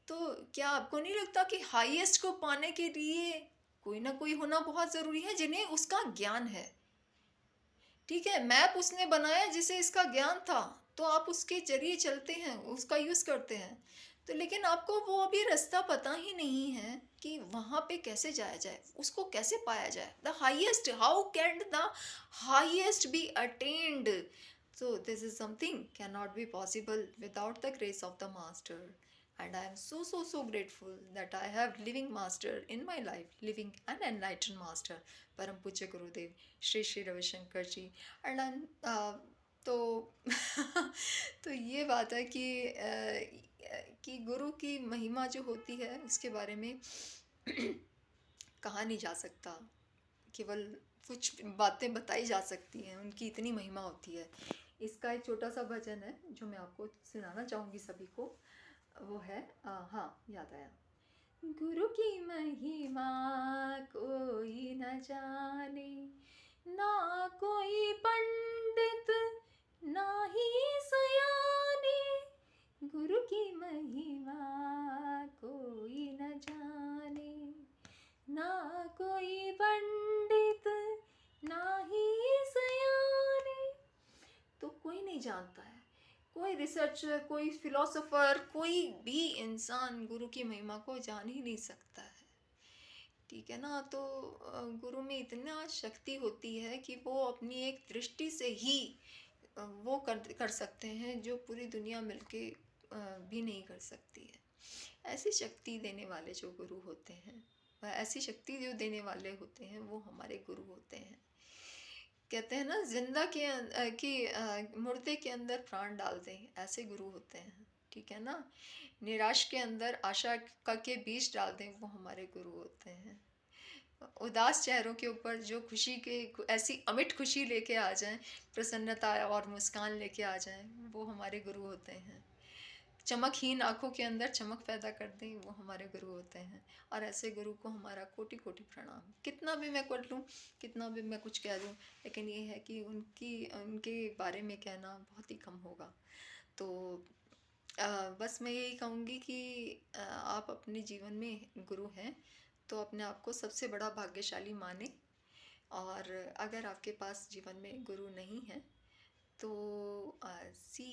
तो क्या आपको नहीं लगता कि हाईएस्ट को पाने के लिए कोई ना कोई होना बहुत ज़रूरी है, जिन्हें उसका ज्ञान है। ठीक है, मैप उसने बनाया जिसे इसका ज्ञान था, तो आप उसके जरिए चलते हैं, उसका यूज़ करते हैं। तो लेकिन आपको वो अभी रास्ता पता ही नहीं है कि वहाँ पे कैसे जाया जाए, उसको कैसे पाया जाए। The highest, how can the highest be attained? So this is something cannot be possible without the grace of the master. And I am so grateful that I have living master in my life, living an enlightened master, परम पूज्य गुरुदेव श्री श्री रविशंकर जी। And तो तो ये बात है कि गुरु की महिमा जो होती है उसके बारे में कहा नहीं जा सकता, केवल कुछ बातें बताई जा सकती हैं, उनकी इतनी महिमा होती है। इसका एक छोटा सा भजन है जो मैं आपको सुनाना चाहूँगी सभी को। वो है हाँ, याद आया। गुरु की महिमा कोई न जाने, ना कोई पंडित ना ही सयाने। गुरु की महिमा कोई न जाने, ना कोई पंडित ना ही सयाने। तो कोई नहीं जानता है, कोई रिसर्चर, कोई फिलोसोफर, कोई भी इंसान गुरु की महिमा को जान ही नहीं सकता है। ठीक है ना? तो गुरु में इतना शक्ति होती है कि वो अपनी एक दृष्टि से ही वो कर सकते हैं जो पूरी दुनिया मिलके भी नहीं कर सकती है। ऐसी शक्ति देने वाले जो गुरु होते हैं, ऐसी शक्ति जो देने वाले होते हैं, वो हमारे गुरु होते हैं। कहते हैं ना, जिंदा कि मुर्दे के अंदर प्राण डाल दें, ऐसे गुरु होते हैं। ठीक है ना? निराश के अंदर आशा का के बीज डाल दें, वो हमारे गुरु होते हैं। उदास चेहरों के ऊपर जो खुशी के ऐसी अमिट खुशी लेके आ जाएं, प्रसन्नता और मुस्कान लेके आ जाएं, वो हमारे गुरु होते हैं। चमकहीन आँखों के अंदर चमक पैदा कर दें, वो हमारे गुरु होते हैं। और ऐसे गुरु को हमारा कोटि कोटि प्रणाम। कितना भी मैं कर लूँ, कितना भी मैं कुछ कह दूँ, लेकिन ये है कि उनके बारे में कहना बहुत ही कम होगा। तो बस मैं यही कहूँगी कि आप अपने जीवन में गुरु हैं तो अपने आप को सबसे बड़ा भाग्यशाली माने। और अगर आपके पास जीवन में गुरु नहीं है तो see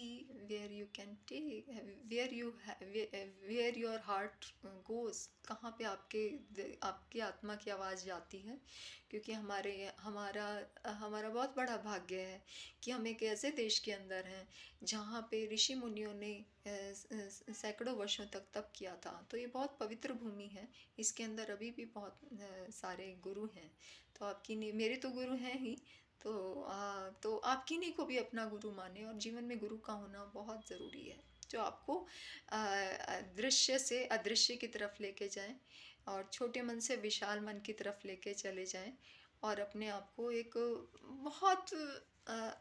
where you can take, where your heart goes, कहाँ पे आपकी आत्मा की आवाज़ जाती है। क्योंकि हमारा हमारा बहुत बड़ा भाग्य है कि हम एक ऐसे देश के अंदर हैं जहाँ पे ऋषि मुनियों ने सैकड़ों वर्षों तक तप किया था। तो ये बहुत पवित्र भूमि है, इसके अंदर अभी भी बहुत सारे गुरु हैं। तो आपकी नहीं, मेरे तो गुरु हैं ही, तो आप किन्हीं को भी अपना गुरु माने, और जीवन में गुरु का होना बहुत ज़रूरी है जो आपको दृश्य से अदृश्य की तरफ लेके जाएं और छोटे मन से विशाल मन की तरफ लेके चले जाएं, और अपने आप को एक बहुत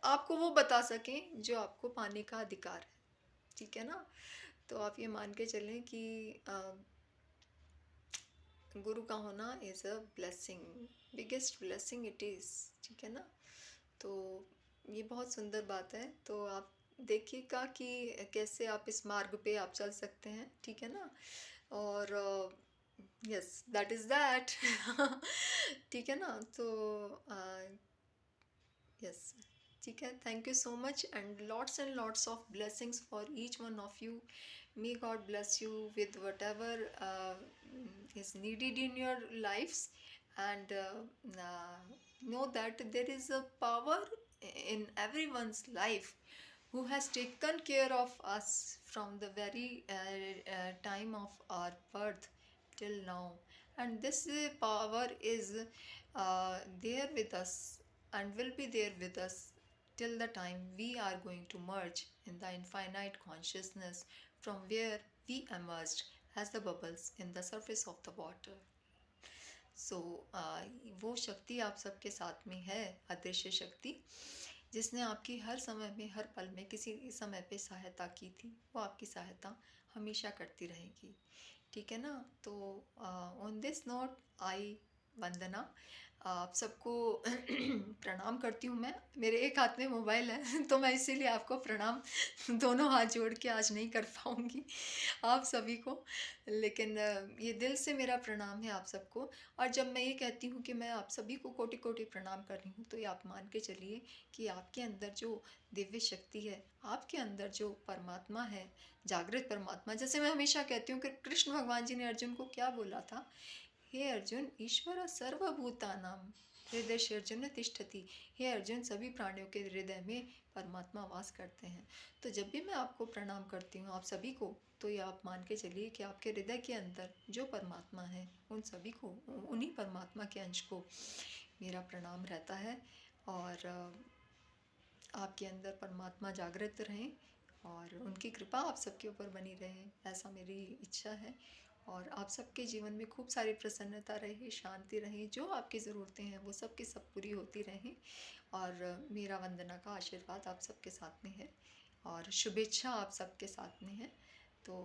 आपको वो बता सकें जो आपको पाने का अधिकार है। ठीक है ना? तो आप ये मान के चलें कि गुरु का होना is a blessing, biggest blessing it is. ठीक है ना? तो ये बहुत सुंदर बात है। तो आप देखिएगा कि कैसे आप इस मार्ग पे आप चल सकते हैं। ठीक है ना? और यस, दैट इज़ दैट। ठीक है ना? तो यस, ठीक है। Thank you so much and lots of blessings for each one of you. May God bless you with whatever is needed in your lives, and know that there is a power in everyone's life who has taken care of us from the very time of our birth till now. And this power is there with us and will be there with us till the time we are going to merge in the infinite consciousness from where we emerged as the bubbles in the surface of the water. सो वो शक्ति आप सबके साथ में है, अदृश्य शक्ति, जिसने आपकी हर समय में, हर पल में, किसी समय पे सहायता की थी, वो आपकी सहायता हमेशा करती रहेगी। ठीक है ना? तो ऑन दिस नोट आई वंदना आप सबको प्रणाम करती हूँ। मैं, मेरे एक हाथ में मोबाइल है तो मैं इसीलिए आपको प्रणाम दोनों हाथ जोड़ के आज नहीं कर पाऊँगी आप सभी को, लेकिन ये दिल से मेरा प्रणाम है आप सबको। और जब मैं ये कहती हूँ कि मैं आप सभी को कोटि कोटि प्रणाम कर रही हूँ, तो ये आप मान के चलिए कि आपके अंदर जो दिव्य शक्ति है, आपके अंदर जो परमात्मा है, जागृत परमात्मा, जैसे मैं हमेशा कहती हूँ कि कृष्ण भगवान जी ने अर्जुन को क्या बोला था, हे अर्जुन ईश्वर सर्वभूतानां हृदयेर्जुन तिष्ठति। हे अर्जुन, सभी प्राणियों के हृदय में परमात्मा वास करते हैं। तो जब भी मैं आपको प्रणाम करती हूँ, आप सभी को, तो ये आप मान के चलिए कि आपके हृदय के अंदर जो परमात्मा है, उन सभी को, उन्हीं परमात्मा के अंश को मेरा प्रणाम रहता है। और आपके अंदर परमात्मा जागृत रहें और उनकी कृपा आप सबके ऊपर बनी रहे, ऐसा मेरी इच्छा है। और आप सबके जीवन में खूब सारी प्रसन्नता रहे, शांति रहे, जो आपकी ज़रूरतें हैं वो सब की सब पूरी होती रहें। और मेरा वंदना का आशीर्वाद आप सबके साथ में है और शुभेच्छा आप सबके साथ में है। तो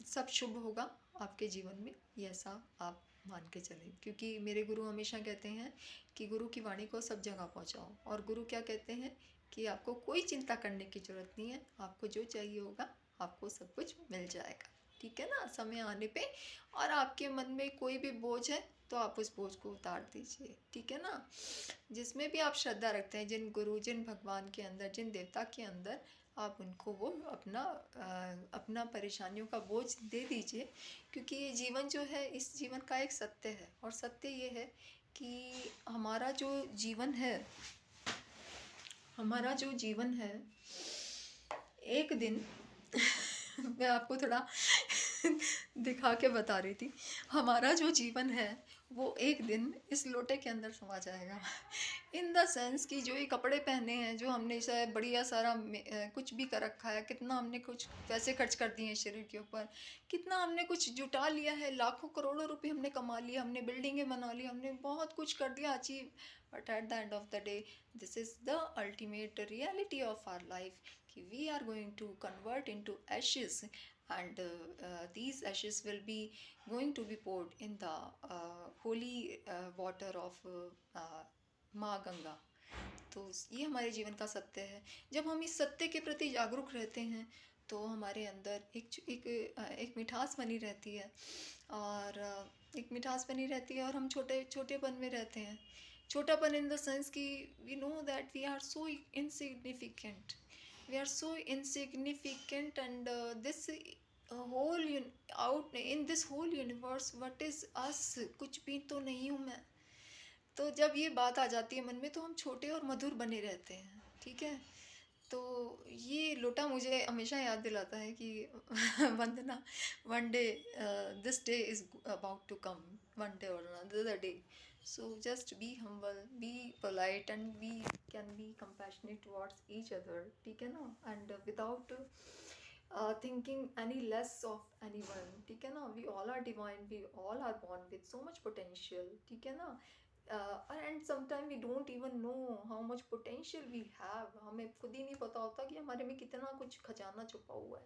सब शुभ होगा आपके जीवन में, ये ऐसा आप मान के चलें। क्योंकि मेरे गुरु हमेशा कहते हैं कि गुरु की वाणी को सब जगह पहुंचाओ। और गुरु क्या कहते हैं कि आपको कोई चिंता करने की ज़रूरत नहीं है, आपको जो चाहिए होगा आपको सब कुछ मिल जाएगा। ठीक है ना? समय आने पे। और आपके मन में कोई भी बोझ है तो आप उस बोझ को उतार दीजिए। ठीक है ना? जिसमें भी आप श्रद्धा रखते हैं, जिन गुरु, जिन भगवान के अंदर, जिन देवता के अंदर, आप उनको वो अपना परेशानियों का बोझ दे दीजिए। क्योंकि ये जीवन जो है, इस जीवन का एक सत्य है, और सत्य ये है कि हमारा जो जीवन है, हमारा जो जीवन है, एक दिन मैं आपको थोड़ा दिखा के बता रही थी, हमारा जो जीवन है वो एक दिन इस लोटे के अंदर समा जाएगा। इन द सेंस कि जो ये कपड़े पहने हैं, जो हमने शायद बढ़िया सारा कुछ भी कर रखा है, कितना हमने कुछ पैसे खर्च कर दिए हैं शरीर के ऊपर, कितना हमने कुछ जुटा लिया है, लाखों करोड़ों रुपए हमने कमा लिया, हमने बिल्डिंगें बना ली, हमने बहुत कुछ कर दिया achieve. But at the end of the day, this is the ultimate reality of our life कि we are going to convert into ashes, and these ashes will be going to be poured in the holy water of माँ गंगा। तो ये हमारे जीवन का सत्य है। जब हम इस सत्य के प्रति जागरूक रहते हैं तो हमारे अंदर एक मिठास बनी रहती है, और एक मिठास बनी रहती है, और हम छोटे छोटेपन में रहते हैं। छोटापन इन द सेंस कि we know that we are so insignificant, we are so insignificant, and this whole out in this whole universe what is us, कुछ भी तो नहीं हूँ मैं। तो जब ये बात आ जाती है मन में तो हम छोटे और मधुर बने रहते हैं, ठीक है। तो ये लोटा मुझे हमेशा याद दिलाता है कि Vandana, one day this day is about to come, one day और another day, so just be humble, be polite, and we can be compassionate towards each other, ठीक है ना, and without thinking any less of any one, ठीक है ना। We all are divine, we all are born with so much potential, ठीक है ना। And sometime we don't even know how much potential we have, हमें खुद ही नहीं पता होता कि हमारे में कितना कुछ खजाना छुपा हुआ है।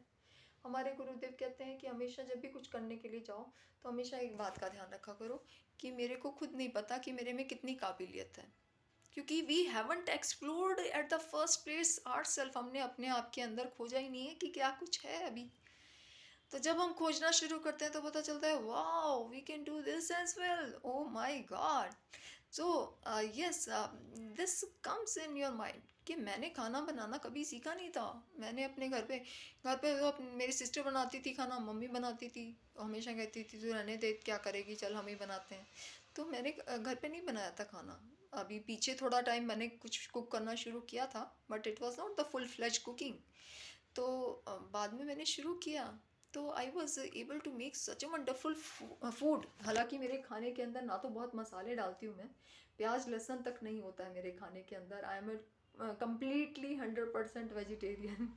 हमारे गुरुदेव कहते हैं कि हमेशा जब भी कुछ करने के लिए जाओ तो हमेशा एक बात का ध्यान रखा करो कि मेरे को खुद नहीं पता कि मेरे में कितनी काबिलियत है, क्योंकि we haven't explored at the first place our self, हमने अपने आप के अंदर खोजा ही नहीं है कि क्या कुछ है अभी। तो जब हम खोजना शुरू करते हैं तो पता चलता है wow we can do this as well, oh my God. So yes, this comes in your mind कि मैंने खाना बनाना कभी सीखा नहीं था। मैंने अपने घर पे तो मेरी सिस्टर बनाती थी खाना, मम्मी बनाती थी, हमेशा कहती थी तू रहने दे, क्या करेगी, चल हम ही बनाते हैं। तो मैंने घर पे नहीं बनाया था खाना। अभी पीछे थोड़ा टाइम मैंने कुछ कुक करना शुरू किया था, but it was not the full fledge cooking. तो बाद में मैंने शुरू किया तो I was able to make such a wonderful food. हालांकि मेरे खाने के अंदर ना तो बहुत मसाले डालती हूँ मैं, प्याज लहसुन तक नहीं होता है मेरे खाने के अंदर। I am completely 100% vegetarian.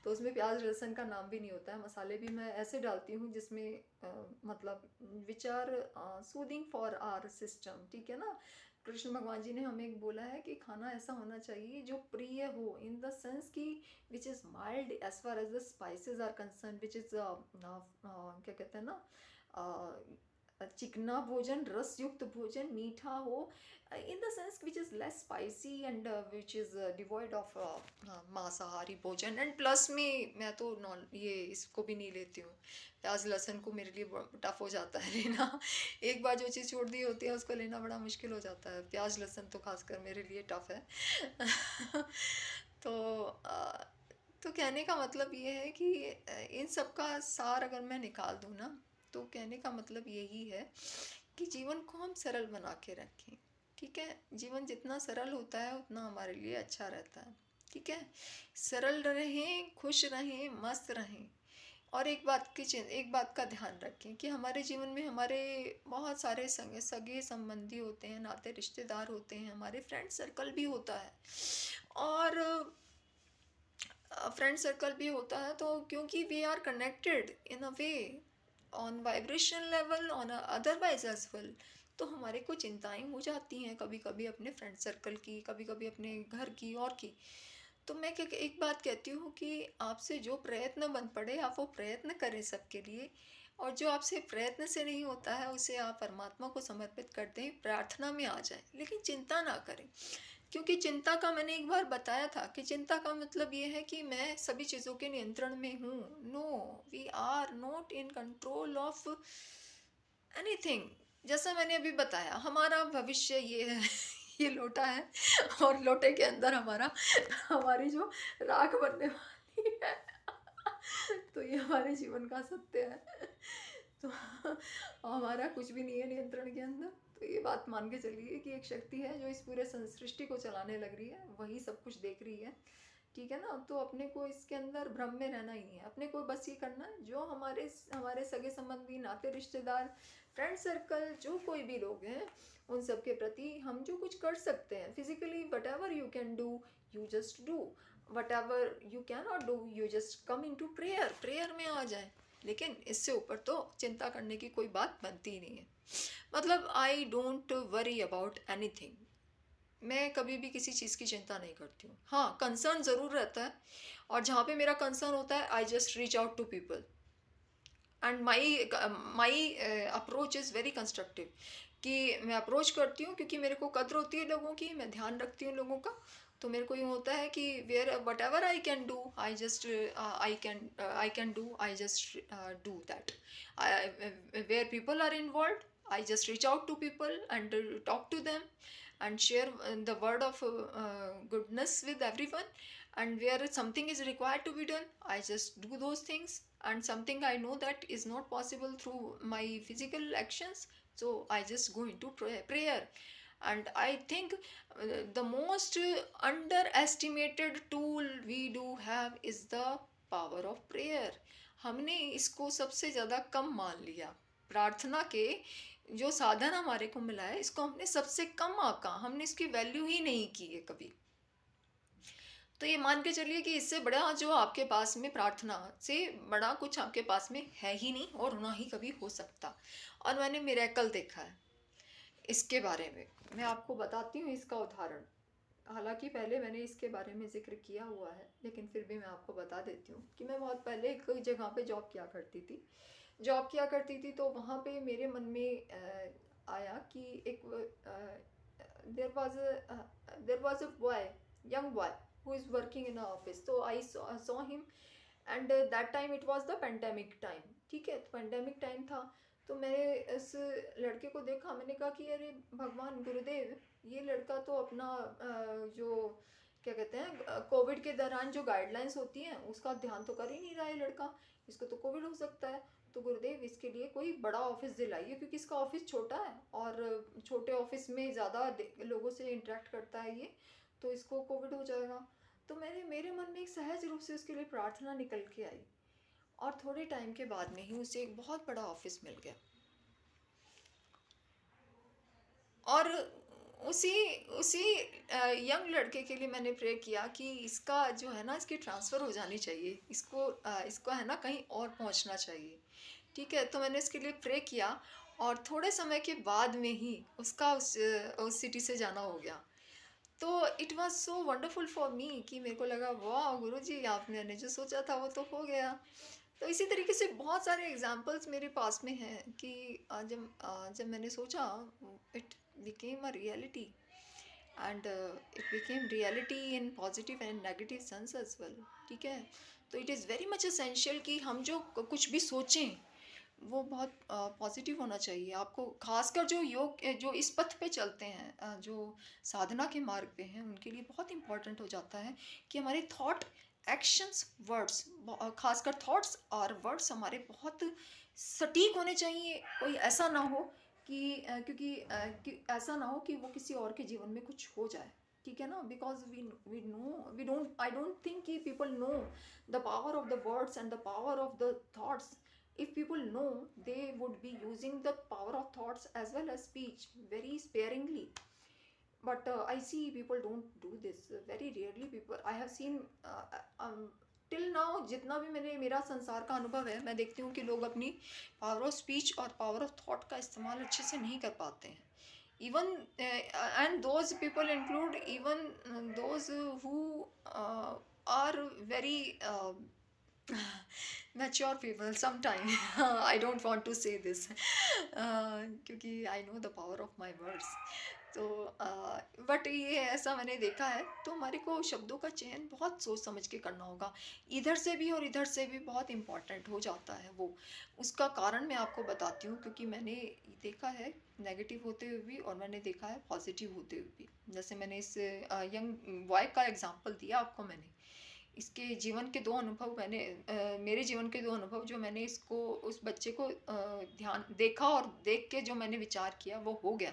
तो उसमें प्याज लहसुन का नाम भी नहीं होता है। मसाले भी मैं ऐसे डालती हूँ जिसमें मतलब which are soothing for our system, ठीक है ना। कृष्ण भगवान जी ने हमें बोला है कि खाना ऐसा होना चाहिए जो प्रिय हो, इन द सेंस कि which is mild as far as the spices are concern, which is क्या कहते हैं ना, चिकना भोजन, रस युक्त भोजन, मीठा हो, इन the sense which is less spicy and which is devoid of मांसाहारी भोजन। एंड प्लस में मैं तो नॉन ये इसको भी नहीं लेती हूँ, प्याज लहसुन को मेरे लिए टफ हो जाता है लेना। एक बार जो चीज़ छोड़ दी होती है उसको लेना बड़ा मुश्किल हो जाता है, प्याज लहसुन तो खासकर मेरे लिए टफ है। तो तो कहने का मतलब ये है कि इन सब का सार अगर मैं निकाल दूँ ना, तो कहने का मतलब यही है कि जीवन को हम सरल बना के रखें, ठीक है। जीवन जितना सरल होता है उतना हमारे लिए अच्छा रहता है, ठीक है। सरल रहें, खुश रहें, मस्त रहें। और एक बात का ध्यान रखें कि हमारे जीवन में हमारे बहुत सारे सगे सगे संबंधी होते हैं, नाते रिश्तेदार होते हैं, हमारे फ्रेंड सर्कल भी होता है। और फ्रेंड सर्कल भी होता है तो क्योंकि we are connected in a way on vibration level, on otherwise as well, तो हमारे को चिंताएं हो जाती हैं कभी कभी अपने फ्रेंड सर्कल की, कभी कभी अपने घर की और की। तो मैं एक बात कहती हूँ कि आपसे जो प्रयत्न बन पड़े आप वो प्रयत्न करें सबके लिए, और जो आपसे प्रयत्न से नहीं होता है उसे आप परमात्मा को समर्पित कर दें, प्रार्थना में आ जाएं, लेकिन चिंता ना करें। क्योंकि चिंता का मैंने एक बार बताया था कि चिंता का मतलब ये है कि मैं सभी चीज़ों के नियंत्रण में हूँ। No, we are not in control of anything. जैसा मैंने अभी बताया हमारा भविष्य ये है, ये लोटा है, और लोटे के अंदर हमारी जो राख बनने वाली है। तो ये हमारे जीवन का सत्य है। तो हमारा कुछ भी नहीं है नियंत्रण के अंदर। तो ये बात मान के चलिए कि एक शक्ति है जो इस पूरे सृष्टि को चलाने लग रही है, वही सब कुछ देख रही है, ठीक है ना। तो अपने को इसके अंदर भ्रम में रहना ही नहीं है, अपने को बस ये करना है जो हमारे हमारे सगे संबंधी, नाते रिश्तेदार, फ्रेंड सर्कल, जो कोई भी लोग हैं, उन सब के प्रति हम जो कुछ कर सकते हैं physically, whatever you can do, you just do. Whatever you can not do, you just come into prayer, prayer में आ जाए। लेकिन इससे ऊपर तो चिंता करने की कोई बात बनती ही नहीं है। मतलब I don't worry about anything. मैं कभी भी किसी चीज़ की चिंता नहीं करती हूँ। हाँ, कंसर्न ज़रूर रहता है, और जहाँ पे मेरा कंसर्न होता है I just reach out to people, and my approach is very constructive. कि मैं अप्रोच करती हूँ क्योंकि मेरे को कद्र होती है लोगों की, मैं ध्यान रखती हूँ लोगों का। तो मेरे को ये होता है कि where whatever I can do, I can do, I just do that. Where people are involve, I just reach out to people and talk to them, and share the word of goodness with everyone. And where something is required to be done, I just do those things. And something I know that is not possible through my physical actions, so I just go into prayer. And I think the most underestimated tool we do have is the power of prayer. हमने इसको सबसे ज़्यादा कम मान लिया. प्रार्थना के जो साधन हमारे को मिला है, इसको हमने सबसे कम आंका. हमने इसकी वैल्यू ही नहीं की है कभी. तो ये मान के चलिए कि इससे बड़ा जो आपके पास में, प्रार्थना से बड़ा कुछ आपके पास में है ही नहीं और ना ही कभी हो सकता. और मैंने मिरेकल देखा है. इसके बारे में मैं आपको बताती हूँ इसका उदाहरण. हालांकि पहले मैंने इसके बारे में ज़िक्र किया हुआ है, लेकिन फिर भी मैं आपको बता देती हूँ कि मैं बहुत पहले एक जगह पे जॉब किया करती थी. तो वहाँ पे मेरे मन में आया कि एक there was a boy, young boy who is working in an office. So I saw him, and that time it was the pandemic time. ठीक है, तो pandemic time था. तो मैंने इस लड़के को देखा. मैंने कहा कि अरे भगवान गुरुदेव, ये लड़का तो अपना जो क्या कहते हैं, कोविड के दौरान जो गाइडलाइंस होती हैं उसका ध्यान तो कर ही नहीं रहा है लड़का. इसको तो कोविड हो सकता है. तो गुरुदेव इसके लिए कोई बड़ा ऑफिस दिलाइए, क्योंकि इसका ऑफिस छोटा है और छोटे ऑफिस में ज़्यादा लोगों से इंटरेक्ट करता है ये, तो इसको कोविड हो जाएगा. तो मेरे मन में एक सहज रूप से उसके लिए प्रार्थना निकल के आई, और थोड़े टाइम के बाद में ही उसे एक बहुत बड़ा ऑफिस मिल गया. और उसी उसी यंग लड़के के लिए मैंने प्रे किया कि इसका जो है ना, इसकी ट्रांसफ़र हो जानी चाहिए, इसको है ना कहीं और पहुंचना चाहिए. ठीक है, तो मैंने इसके लिए प्रे किया, और थोड़े समय के बाद में ही उसका उस सिटी से जाना हो गया. तो it was so wonderful for me कि मेरे को लगा, वाह गुरु जी, आपने जो सोचा था वो तो हो गया. तो इसी तरीके से बहुत सारे एग्जाम्पल्स मेरे पास में हैं कि जब मैंने सोचा, it became a reality. And it became reality in positive and negative sense as well. ठीक है, तो it is very much essential कि हम जो कुछ भी सोचें वो बहुत पॉजिटिव होना चाहिए. आपको खासकर जो इस पथ पे चलते हैं, जो साधना के मार्ग पे हैं, उनके लिए बहुत इम्पोर्टेंट हो जाता है कि हमारे थॉट, एक्शंस, वर्ड्स, खासकर थॉट्स और वर्ड्स हमारे बहुत सटीक होने चाहिए. कोई ऐसा ना हो कि ऐसा ना हो कि वो किसी और के जीवन में कुछ हो जाए. ठीक है ना, because we don't I don't think कि people know the power of the words and the power of the thoughts. If people know, they would be using the power of thoughts as well as speech very sparingly. But I see people don't do this. Very rarely people I have seen till now. जितना भी मेरा संसार का अनुभव है, मैं देखती हूँ कि लोग अपनी पावर ऑफ स्पीच और पावर ऑफ थॉट का इस्तेमाल अच्छे से नहीं कर पाते हैं. Even and those people include even those who are very mature people sometime. I don't want to say this क्योंकि I know the power of my words. तो बट ये ऐसा मैंने देखा है. तो हमारे को शब्दों का चयन बहुत सोच समझ के करना होगा. इधर से भी और इधर से भी बहुत इम्पॉर्टेंट हो जाता है वो. उसका कारण मैं आपको बताती हूँ, क्योंकि मैंने देखा है नेगेटिव होते हुए भी और मैंने देखा है पॉजिटिव होते हुए भी. जैसे मैंने इस यंग बॉय का एग्जांपल दिया आपको. मैंने इसके जीवन के 2 अनुभव मेरे जीवन के 2 अनुभव जो मैंने उस बच्चे को ध्यान देखा और देख के जो मैंने विचार किया वो हो गया.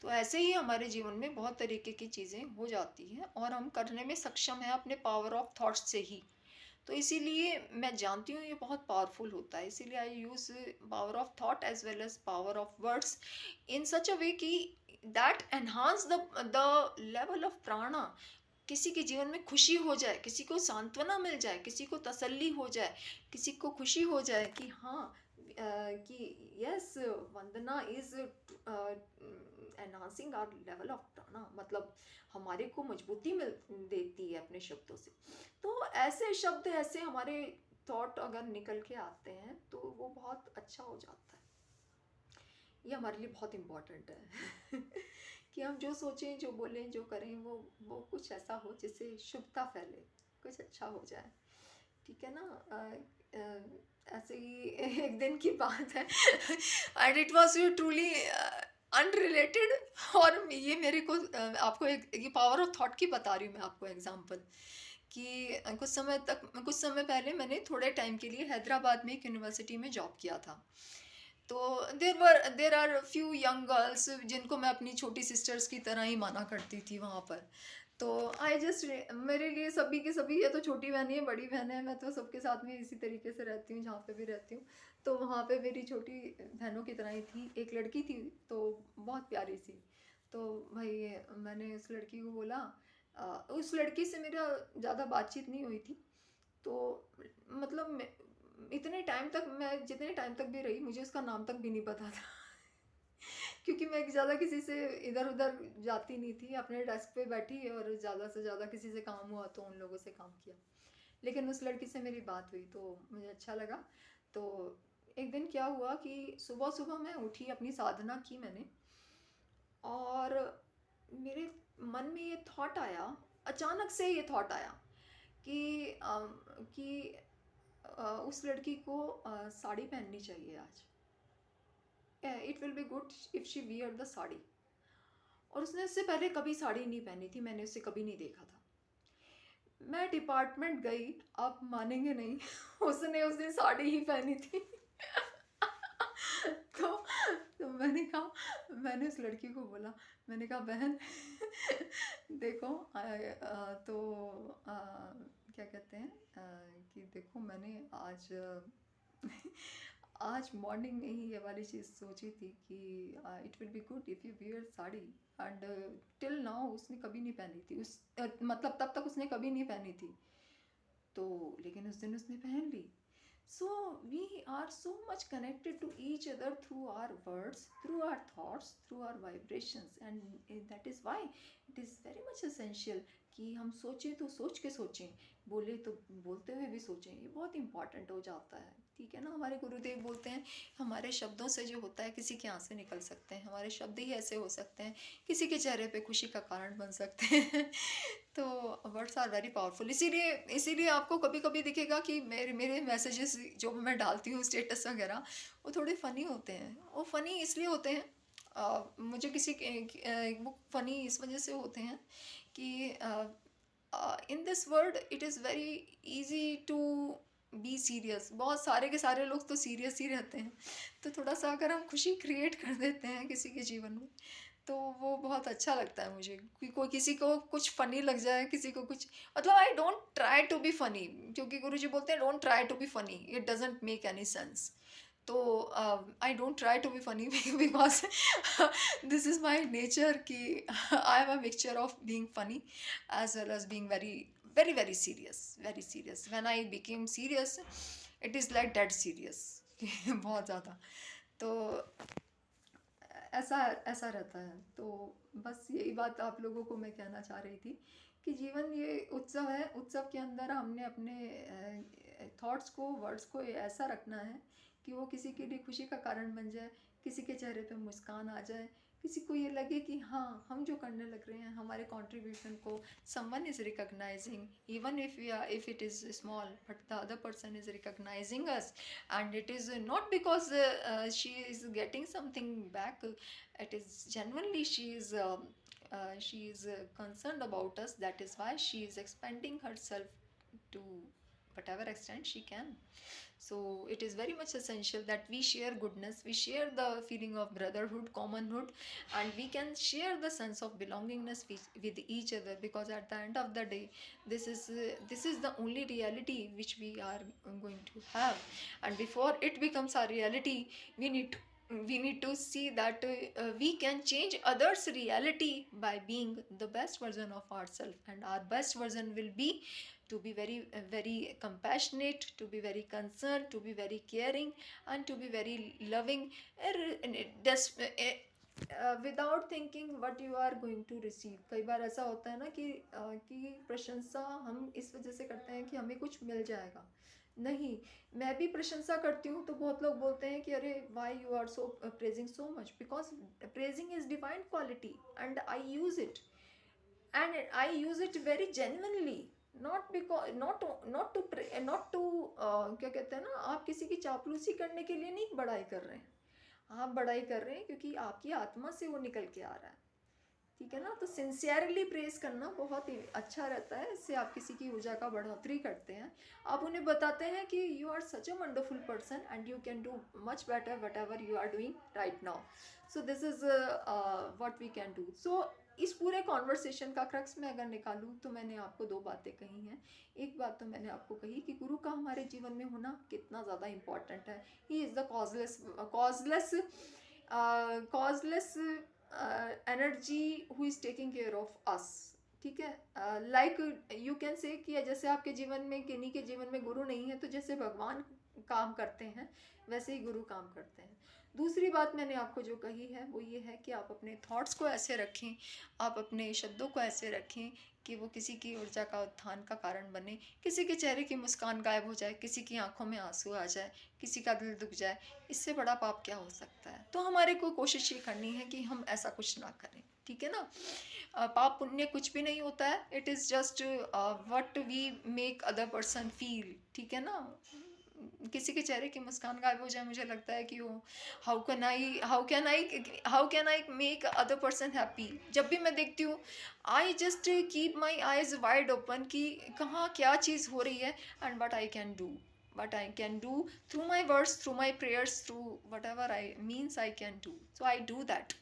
तो ऐसे ही हमारे जीवन में बहुत तरीके की चीज़ें हो जाती हैं और हम करने में सक्षम हैं अपने पावर ऑफ थॉट्स से ही. तो इसीलिए मैं जानती हूँ ये बहुत पावरफुल होता है. इसीलिए I use power of thought as well as power of words in such a way कि that enhance the level of prana. किसी के जीवन में खुशी हो जाए, किसी को सांत्वना मिल जाए, किसी को तसल्ली हो जाए, किसी को खुशी हो जाए कि हाँ, कि yes, Vandana is enhancing our level of prana. मतलब हमारे को मजबूती मिल देती है अपने शब्दों से. तो ऐसे शब्द, ऐसे हमारे थॉट अगर निकल के आते हैं तो वो बहुत अच्छा हो जाता है. ये हमारे लिए बहुत इम्पोर्टेंट है कि हम जो सोचें, जो बोलें, जो करें, वो कुछ ऐसा हो जिससे शुभता फैले, कुछ अच्छा हो जाए. ठीक है ना. ऐसे ही एक दिन की बात है and it was truly unrelated. और ये मेरे को आपको एक ये पावर ऑफ थॉट की बता रही हूँ मैं आपको एग्जांपल कि कुछ समय पहले मैंने थोड़े टाइम के लिए हैदराबाद में एक यूनिवर्सिटी में जॉब किया था। तो there are few young girls जिनको मैं अपनी छोटी सिस्टर्स की तरह ही माना करती थी वहाँ पर। तो आई जस्ट मेरे लिए सभी के सभी, ये तो छोटी बहन है बड़ी बहन है, मैं तो सबके साथ में इसी तरीके से रहती हूँ जहाँ पे भी रहती हूँ। तो वहाँ पे मेरी छोटी बहनों की तरह ही थी, एक लड़की थी तो बहुत प्यारी सी। तो भाई मैंने उस लड़की को बोला, उस लड़की से मेरा ज़्यादा बातचीत नहीं हुई थी। तो मतलब इतने टाइम तक, मैं जितने टाइम तक भी रही, मुझे उसका नाम तक भी नहीं पता था क्योंकि मैं ज़्यादा किसी से इधर उधर जाती नहीं थी, अपने डेस्क पे बैठी और ज़्यादा से ज़्यादा किसी से काम हुआ तो उन लोगों से काम किया। लेकिन उस लड़की से मेरी बात हुई तो मुझे अच्छा लगा। तो एक दिन क्या हुआ कि सुबह सुबह मैं उठी, अपनी साधना की मैंने, और मेरे मन में ये थॉट आया, अचानक से ये थॉट आया कि उस लड़की को साड़ी पहननी चाहिए आज। It will be good if she wear the sari. और उसने इससे पहले कभी साड़ी नहीं पहनी थी, मैंने उसे कभी नहीं देखा था। मैं डिपार्टमेंट गई, आप मानेंगे नहीं उसने उस दिन साड़ी ही पहनी थी तो तो मैंने उस लड़की को बोला, मैंने कहा बहन देखो तो क्या कहते हैं कि देखो मैंने आज आज मॉर्निंग में ही ये वाली चीज़ सोची थी कि it will be good if you wear sari. And till now उसने कभी नहीं पहनी थी, मतलब तब तक उसने कभी नहीं पहनी थी। तो लेकिन उस दिन उसने पहन ली। So we are so much connected to each other through our words, through our thoughts, through our vibrations, and that is why it is very much essential कि हम सोचें तो सोच के सोचें, बोले तो बोलते हुए भी सोचें। ये बहुत इंपॉर्टेंट हो जाता है, ठीक है ना। हमारे गुरुदेव बोलते हैं हमारे शब्दों से जो होता है किसी के आंसू निकल सकते हैं, हमारे शब्द ही ऐसे हो सकते हैं किसी के चेहरे पे खुशी का कारण बन सकते हैं तो वर्ड्स आर वेरी पावरफुल। इसीलिए इसीलिए आपको कभी कभी दिखेगा कि मेरे मेरे मैसेजेस जो मैं डालती हूँ स्टेटस वगैरह, वो थोड़े फ़नी होते हैं। वो फ़नी इसलिए होते हैं, मुझे वो फ़नी इस वजह से होते हैं कि in this world it is very easy to be serious. बहुत सारे के सारे लोग तो सीरियस ही रहते हैं। तो थोड़ा सा अगर हम खुशी क्रिएट कर देते हैं किसी के जीवन में, तो वो बहुत अच्छा लगता है मुझे कि कोई किसी को कुछ फ़नी लग जाए, किसी को कुछ, मतलब I don't try to be funny, क्योंकि गुरुजी बोलते हैं don't try to be funny, it doesn't make any sense. तो I don't try to be funny because this is my nature कि I am a mixture of being funny as well as being very very very serious, very serious. When I became serious it is like dead serious बहुत ज़्यादा। तो ऐसा ऐसा रहता है। तो बस यही बात आप लोगों को मैं कहना चाह रही थी कि जीवन ये उत्सव है, उत्सव के अंदर हमने अपने थॉट्स को, वर्ड्स को ऐसा रखना है कि वो किसी के लिए खुशी का कारण बन जाए, किसी के चेहरे पे मुस्कान आ जाए, किसी को ये लगे कि हाँ हम जो करने लग रहे हैं हमारे कंट्रीब्यूशन को someone is recognizing, even if it is small, but the other person is recognizing us. And it is not because she is getting something back, it is genuinely she is concerned about us. That is why she is expanding herself to whatever extent she can. So it is very much essential that we share goodness, we share the feeling of brotherhood, commonhood, and we can share the sense of belongingness with each other, because at the end of the day this is the only reality which we are going to have. And before it becomes our reality, we need to see that we can change others reality by being the best version of ourselves. And our best version will be to be very compassionate, to be very concerned, to be very caring, and to be very loving, without thinking what you are going to receive. कई बार ऐसा होता है ना कि प्रशंसा हम इस वजह से करते हैं कि हमें कुछ मिल जाएगा। नहीं, मैं भी प्रशंसा करती हूँ तो बहुत लोग बोलते हैं कि अरे why you are so praising so much, because praising is divine quality and I use it, and I use it very genuinely, not because not to क्या कहते हैं ना, आप किसी की चापलूसी करने के लिए नहीं बड़ाई कर रहे हैं, आप बड़ाई कर रहे हैं क्योंकि आपकी आत्मा से वो निकल के आ रहा है, ठीक है ना। तो सिंसियरली प्रेज करना बहुत ही अच्छा रहता है, इससे आप किसी की ऊर्जा का बढ़ोतरी करते हैं। आप उन्हें बताते हैं कि you are such a wonderful person and you can do much better whatever you are doing right now. So this is what we can do. So इस पूरे कॉन्वर्सेशन का क्रक्स में अगर निकालूँ तो मैंने आपको दो बातें कही हैं। एक बात तो मैंने आपको कही कि गुरु का हमारे जीवन में होना कितना ज़्यादा इम्पॉर्टेंट है। He is the causeless energy who is taking care of us, ठीक है। लाइक यू कैन से कि जैसे आपके जीवन में, किन्हीं के जीवन में गुरु नहीं है, तो जैसे भगवान काम करते हैं वैसे ही गुरु काम करते हैं। दूसरी बात मैंने आपको जो कही है वो ये है कि आप अपने थॉट्स को ऐसे रखें, आप अपने शब्दों को ऐसे रखें कि वो किसी की ऊर्जा का उत्थान का कारण बने, किसी के चेहरे की मुस्कान गायब हो जाए, किसी की आंखों में आंसू आ जाए, किसी का दिल दुख जाए। इससे बड़ा पाप क्या हो सकता है। तो हमारे को कोशिश ये करनी है कि हम ऐसा कुछ ना करें, ठीक है ना। पाप पुण्य कुछ भी नहीं होता है, it is just what we make other person feel, ठीक है ना। किसी के चेहरे की मुस्कान गायब हो जाए, मुझे लगता है कि वो how can I make other person happy. जब भी मैं देखती हूँ I just keep my eyes wide open कि कहाँ क्या चीज़ हो रही है, and what I can do through my words, through my prayers, through whatever I means I can do. So I do that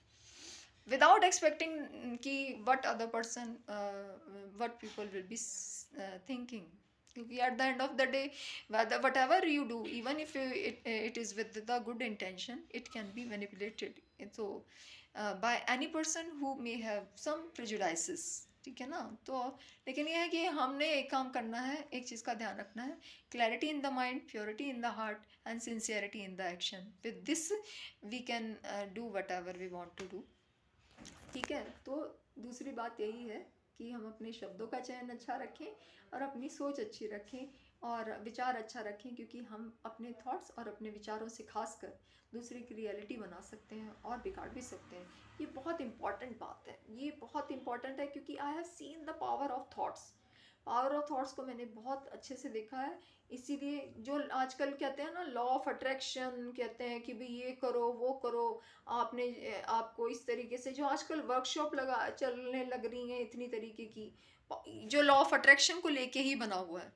without expecting कि what other person, what people will be thinking. क्योंकि at the end of the day, whatever you do, even if it is with the good intention, it can be manipulated. So by any person who may have some prejudices, ठीक है ना। तो लेकिन यह है कि हमने एक काम करना है, एक चीज़ का ध्यान रखना है, clarity in the mind, purity in the heart and sincerity in the action. With this we can do whatever we want to do, ठीक है। तो दूसरी बात यही है कि हम अपने शब्दों का चयन अच्छा रखें और अपनी सोच अच्छी रखें और विचार अच्छा रखें, क्योंकि हम अपने थॉट्स और अपने विचारों से खासकर दूसरे की रियलिटी बना सकते हैं और बिगाड़ भी सकते हैं। ये बहुत इंपॉर्टेंट बात है, ये बहुत इंपॉर्टेंट है, क्योंकि I have seen the power of thoughts को मैंने बहुत अच्छे से देखा है। इसीलिए जो आजकल कहते हैं ना लॉ ऑफ अट्रैक्शन, कहते हैं कि भाई ये करो वो करो, आपने आपको इस तरीके से, जो आजकल वर्कशॉप लगा चलने लग रही हैं इतनी तरीके की, जो लॉ ऑफ अट्रैक्शन को लेके ही बना हुआ है।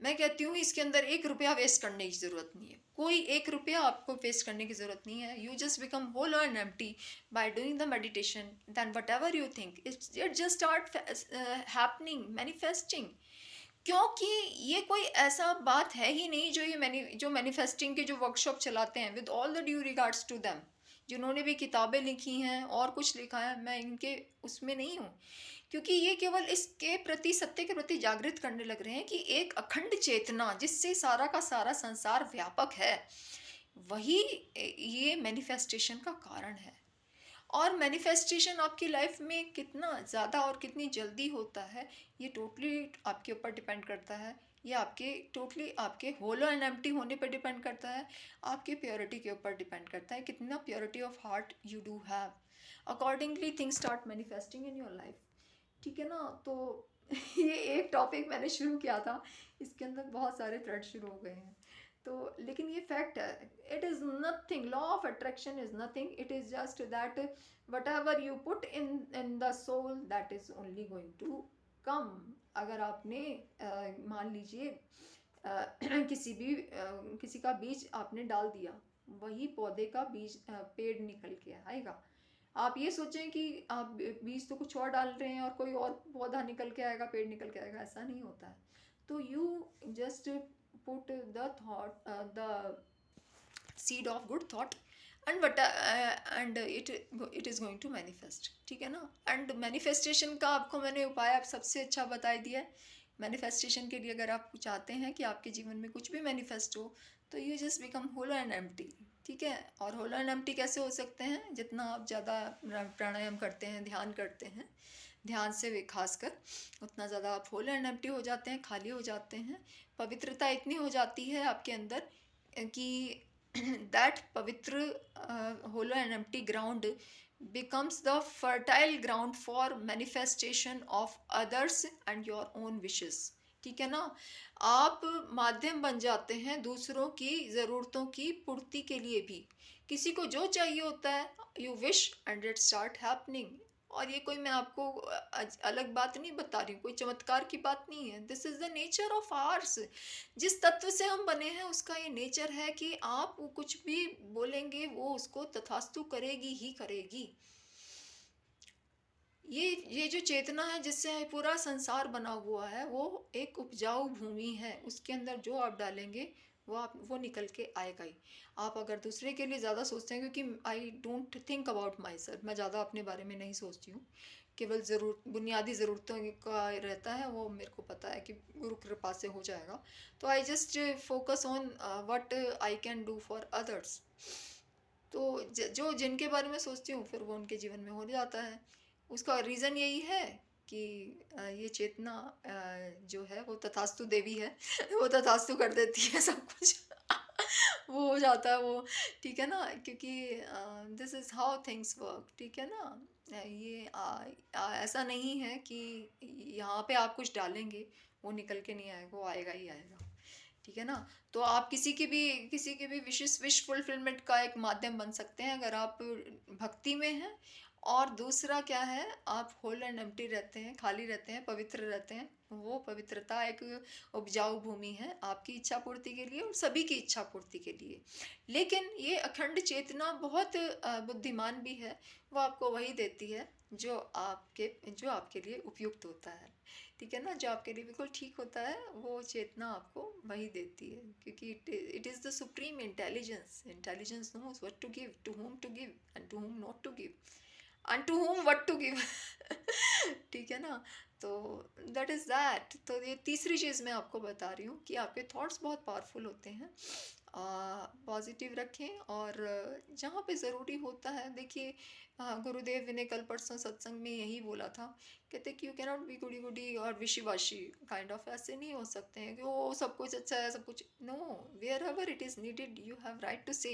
मैं कहती हूँ इसके अंदर 1 रुपया वेस्ट करने की ज़रूरत नहीं है, कोई 1 रुपया आपको वेस्ट करने की ज़रूरत नहीं है। You just become whole and empty by doing the meditation, then whatever you think it just start happening, manifesting. क्योंकि ये कोई ऐसा बात है ही नहीं जो मैनिफेस्टिंग के जो वर्कशॉप चलाते हैं, with all the due regards to them, जिन्होंने भी किताबें लिखी हैं और कुछ लिखा है, मैं इनके उसमें नहीं हूँ, क्योंकि ये केवल इसके प्रति, सत्य के प्रति जागृत करने लग रहे हैं कि एक अखंड चेतना जिससे सारा का सारा संसार व्यापक है, वही ये मैनिफेस्टेशन का कारण है। और मैनिफेस्टेशन आपकी लाइफ में कितना ज़्यादा और कितनी जल्दी होता है, ये टोटली आपके ऊपर डिपेंड करता है। ये आपके टोटली आपके होलो एंड एम्प्टी होने पर डिपेंड करता है, आपके प्योरिटी के ऊपर डिपेंड करता है, कितना purity of heart you do have, accordingly things start manifesting in your life, ठीक है ना। तो ये एक टॉपिक मैंने शुरू किया था, इसके अंदर बहुत सारे थ्रेड शुरू हो गए हैं। तो लेकिन ये फैक्ट है, it is nothing, law of attraction is nothing, it is just that whatever you put in the soul that is only going to come. अगर आपने मान लीजिए किसी का बीज आपने डाल दिया, वही पौधे का बीज पेड़ निकल के आएगा। आप ये सोचें कि आप बीज तो कुछ और डाल रहे हैं और कोई और पौधा निकल के आएगा, पेड़ निकल के आएगा, ऐसा नहीं होता है। तो you just put the thought, the seed of good thought, and it is going to manifest, ठीक है ना। एंड मैनिफेस्टेशन का आपको मैंने उपाय आप सबसे अच्छा बता दिया है। मैनिफेस्टेशन के लिए अगर आप चाहते हैं कि आपके जीवन में कुछ भी मैनिफेस्ट हो, तो you just become hollow and empty, ठीक है। और होलो एंड एम्प्टी कैसे हो सकते हैं, जितना आप ज़्यादा प्राणायाम करते हैं, ध्यान करते हैं, ध्यान से खासकर, उतना ज़्यादा आप होल एंड एम्प्टी हो जाते हैं, खाली हो जाते हैं। पवित्रता इतनी हो जाती है आपके अंदर कि दैट पवित्र hollow and empty ground becomes the fertile ground for manifestation of others and your own wishes, ठीक है ना? आप माध्यम बन जाते हैं दूसरों की ज़रूरतों की पूर्ति के लिए भी। किसी को जो चाहिए होता है, you wish and it start happening. और ये कोई मैं आपको अलग बात नहीं बता रही हूँ, कोई चमत्कार की बात नहीं है। This is the nature of ours. जिस तत्व से हम बने हैं उसका ये नेचर है कि आप वो कुछ भी बोलेंगे वो उसको तथास्तु करेगी ही करेगी। ये जो चेतना है जिससे पूरा संसार बना हुआ है, वो एक उपजाऊ भूमि है। उसके अंदर जो आप डालेंगे वो निकल के आएगा ही। आप अगर दूसरे के लिए ज़्यादा सोचते हैं, क्योंकि आई don't think about my self, मैं ज़्यादा अपने बारे में नहीं सोचती हूँ। केवल ज़रूर बुनियादी ज़रूरतों का रहता है, वो मेरे को पता है कि गुरु कृपा से हो जाएगा। तो I just focus on what I can do for others. तो जो जिनके बारे में सोचती हूँ फिर वो उनके जीवन में हो जाता है। उसका रीज़न यही है कि ये चेतना जो है वो तथास्तु देवी है। वो तथास्तु कर देती है सब कुछ। वो हो जाता है वो। ठीक है ना? क्योंकि this is how things work. ठीक है ना? ये ऐसा नहीं है कि यहाँ पे आप कुछ डालेंगे वो निकल के नहीं आएगा, वो आएगा ही आएगा। ठीक है ना? तो आप किसी की भी विश फुलफिलमेंट का एक माध्यम बन सकते हैं अगर आप भक्ति में हैं। और दूसरा क्या है, आप होल एंड एम्प्टी रहते हैं, खाली रहते हैं, पवित्र रहते हैं। वो पवित्रता एक उपजाऊ भूमि है आपकी इच्छा पूर्ति के लिए और सभी की इच्छा पूर्ति के लिए। लेकिन ये अखंड चेतना बहुत बुद्धिमान भी है। वो आपको वही देती है जो आपके लिए उपयुक्त होता है। ठीक है ना? जो आपके लिए बिल्कुल ठीक होता है वो चेतना आपको वही देती है, क्योंकि it is the supreme intelligence. Intelligence knows what to give, to whom to give and to whom not to give, and to whom what to give. ठीक है ना? तो दैट इज़ दैट। तो ये तीसरी चीज़ मैं आपको बता रही हूँ कि आपके थॉट्स बहुत पावरफुल होते हैं। पॉजिटिव रखें। और जहाँ पे ज़रूरी होता है, देखिए गुरुदेव ने कल परसों सत्संग में यही बोला था। कहते कि यू कैनॉट बी गुडी गुडी और विशी वाशी काइंड ऑफ। ऐसे नहीं हो सकते हैं कि वो सब कुछ अच्छा है सब कुछ। No, wherever it is needed you have right to say.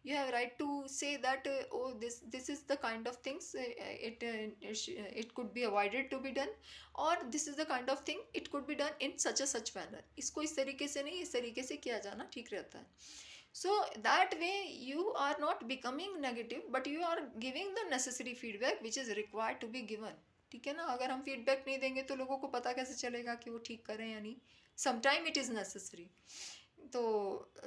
you have right to say that oh, this is the kind of things it could be avoided to be done, or this is the kind of thing it could be done in such manner। इसको इस तरीके से नहीं, इस तरीके से किया जाना ठीक रहता है। So that way you are not becoming negative but you are giving the necessary feedback which is required to be given। ठीक है ना? अगर हम फीडबैक नहीं देंगे तो लोगों को पता कैसे चलेगा कि वो ठीक करें या नहीं। Sometime it is necessary. तो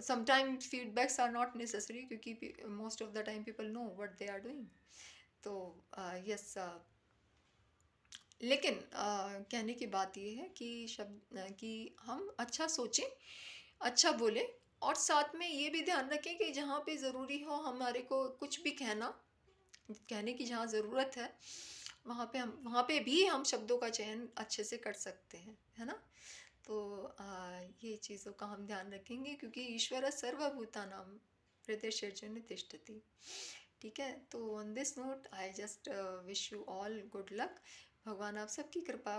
sometime feedbacks are not necessary, क्योंकि most of the time people know what they are doing. तो यस, लेकिन कहने की बात ये है कि कि हम अच्छा सोचें, अच्छा बोलें, और साथ में ये भी ध्यान रखें कि जहाँ पे ज़रूरी हो हमारे को कुछ भी कहने की जहाँ ज़रूरत है वहाँ पे भी हम शब्दों का चयन अच्छे से कर सकते हैं, है ना? तो ये चीज़ों का हम ध्यान रखेंगे, क्योंकि ईश्वर सर्वभूतानां हृदयेषु तिष्ठति। ठीक है? तो on this note I just wish you all good luck. भगवान आप सबकी कृपा,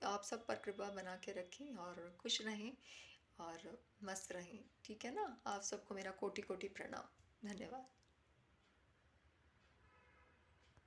आप सब पर कृपा बना के रखें और खुश रहें और मस्त रहें। ठीक है ना? आप सबको मेरा कोटि कोटि प्रणाम। धन्यवाद।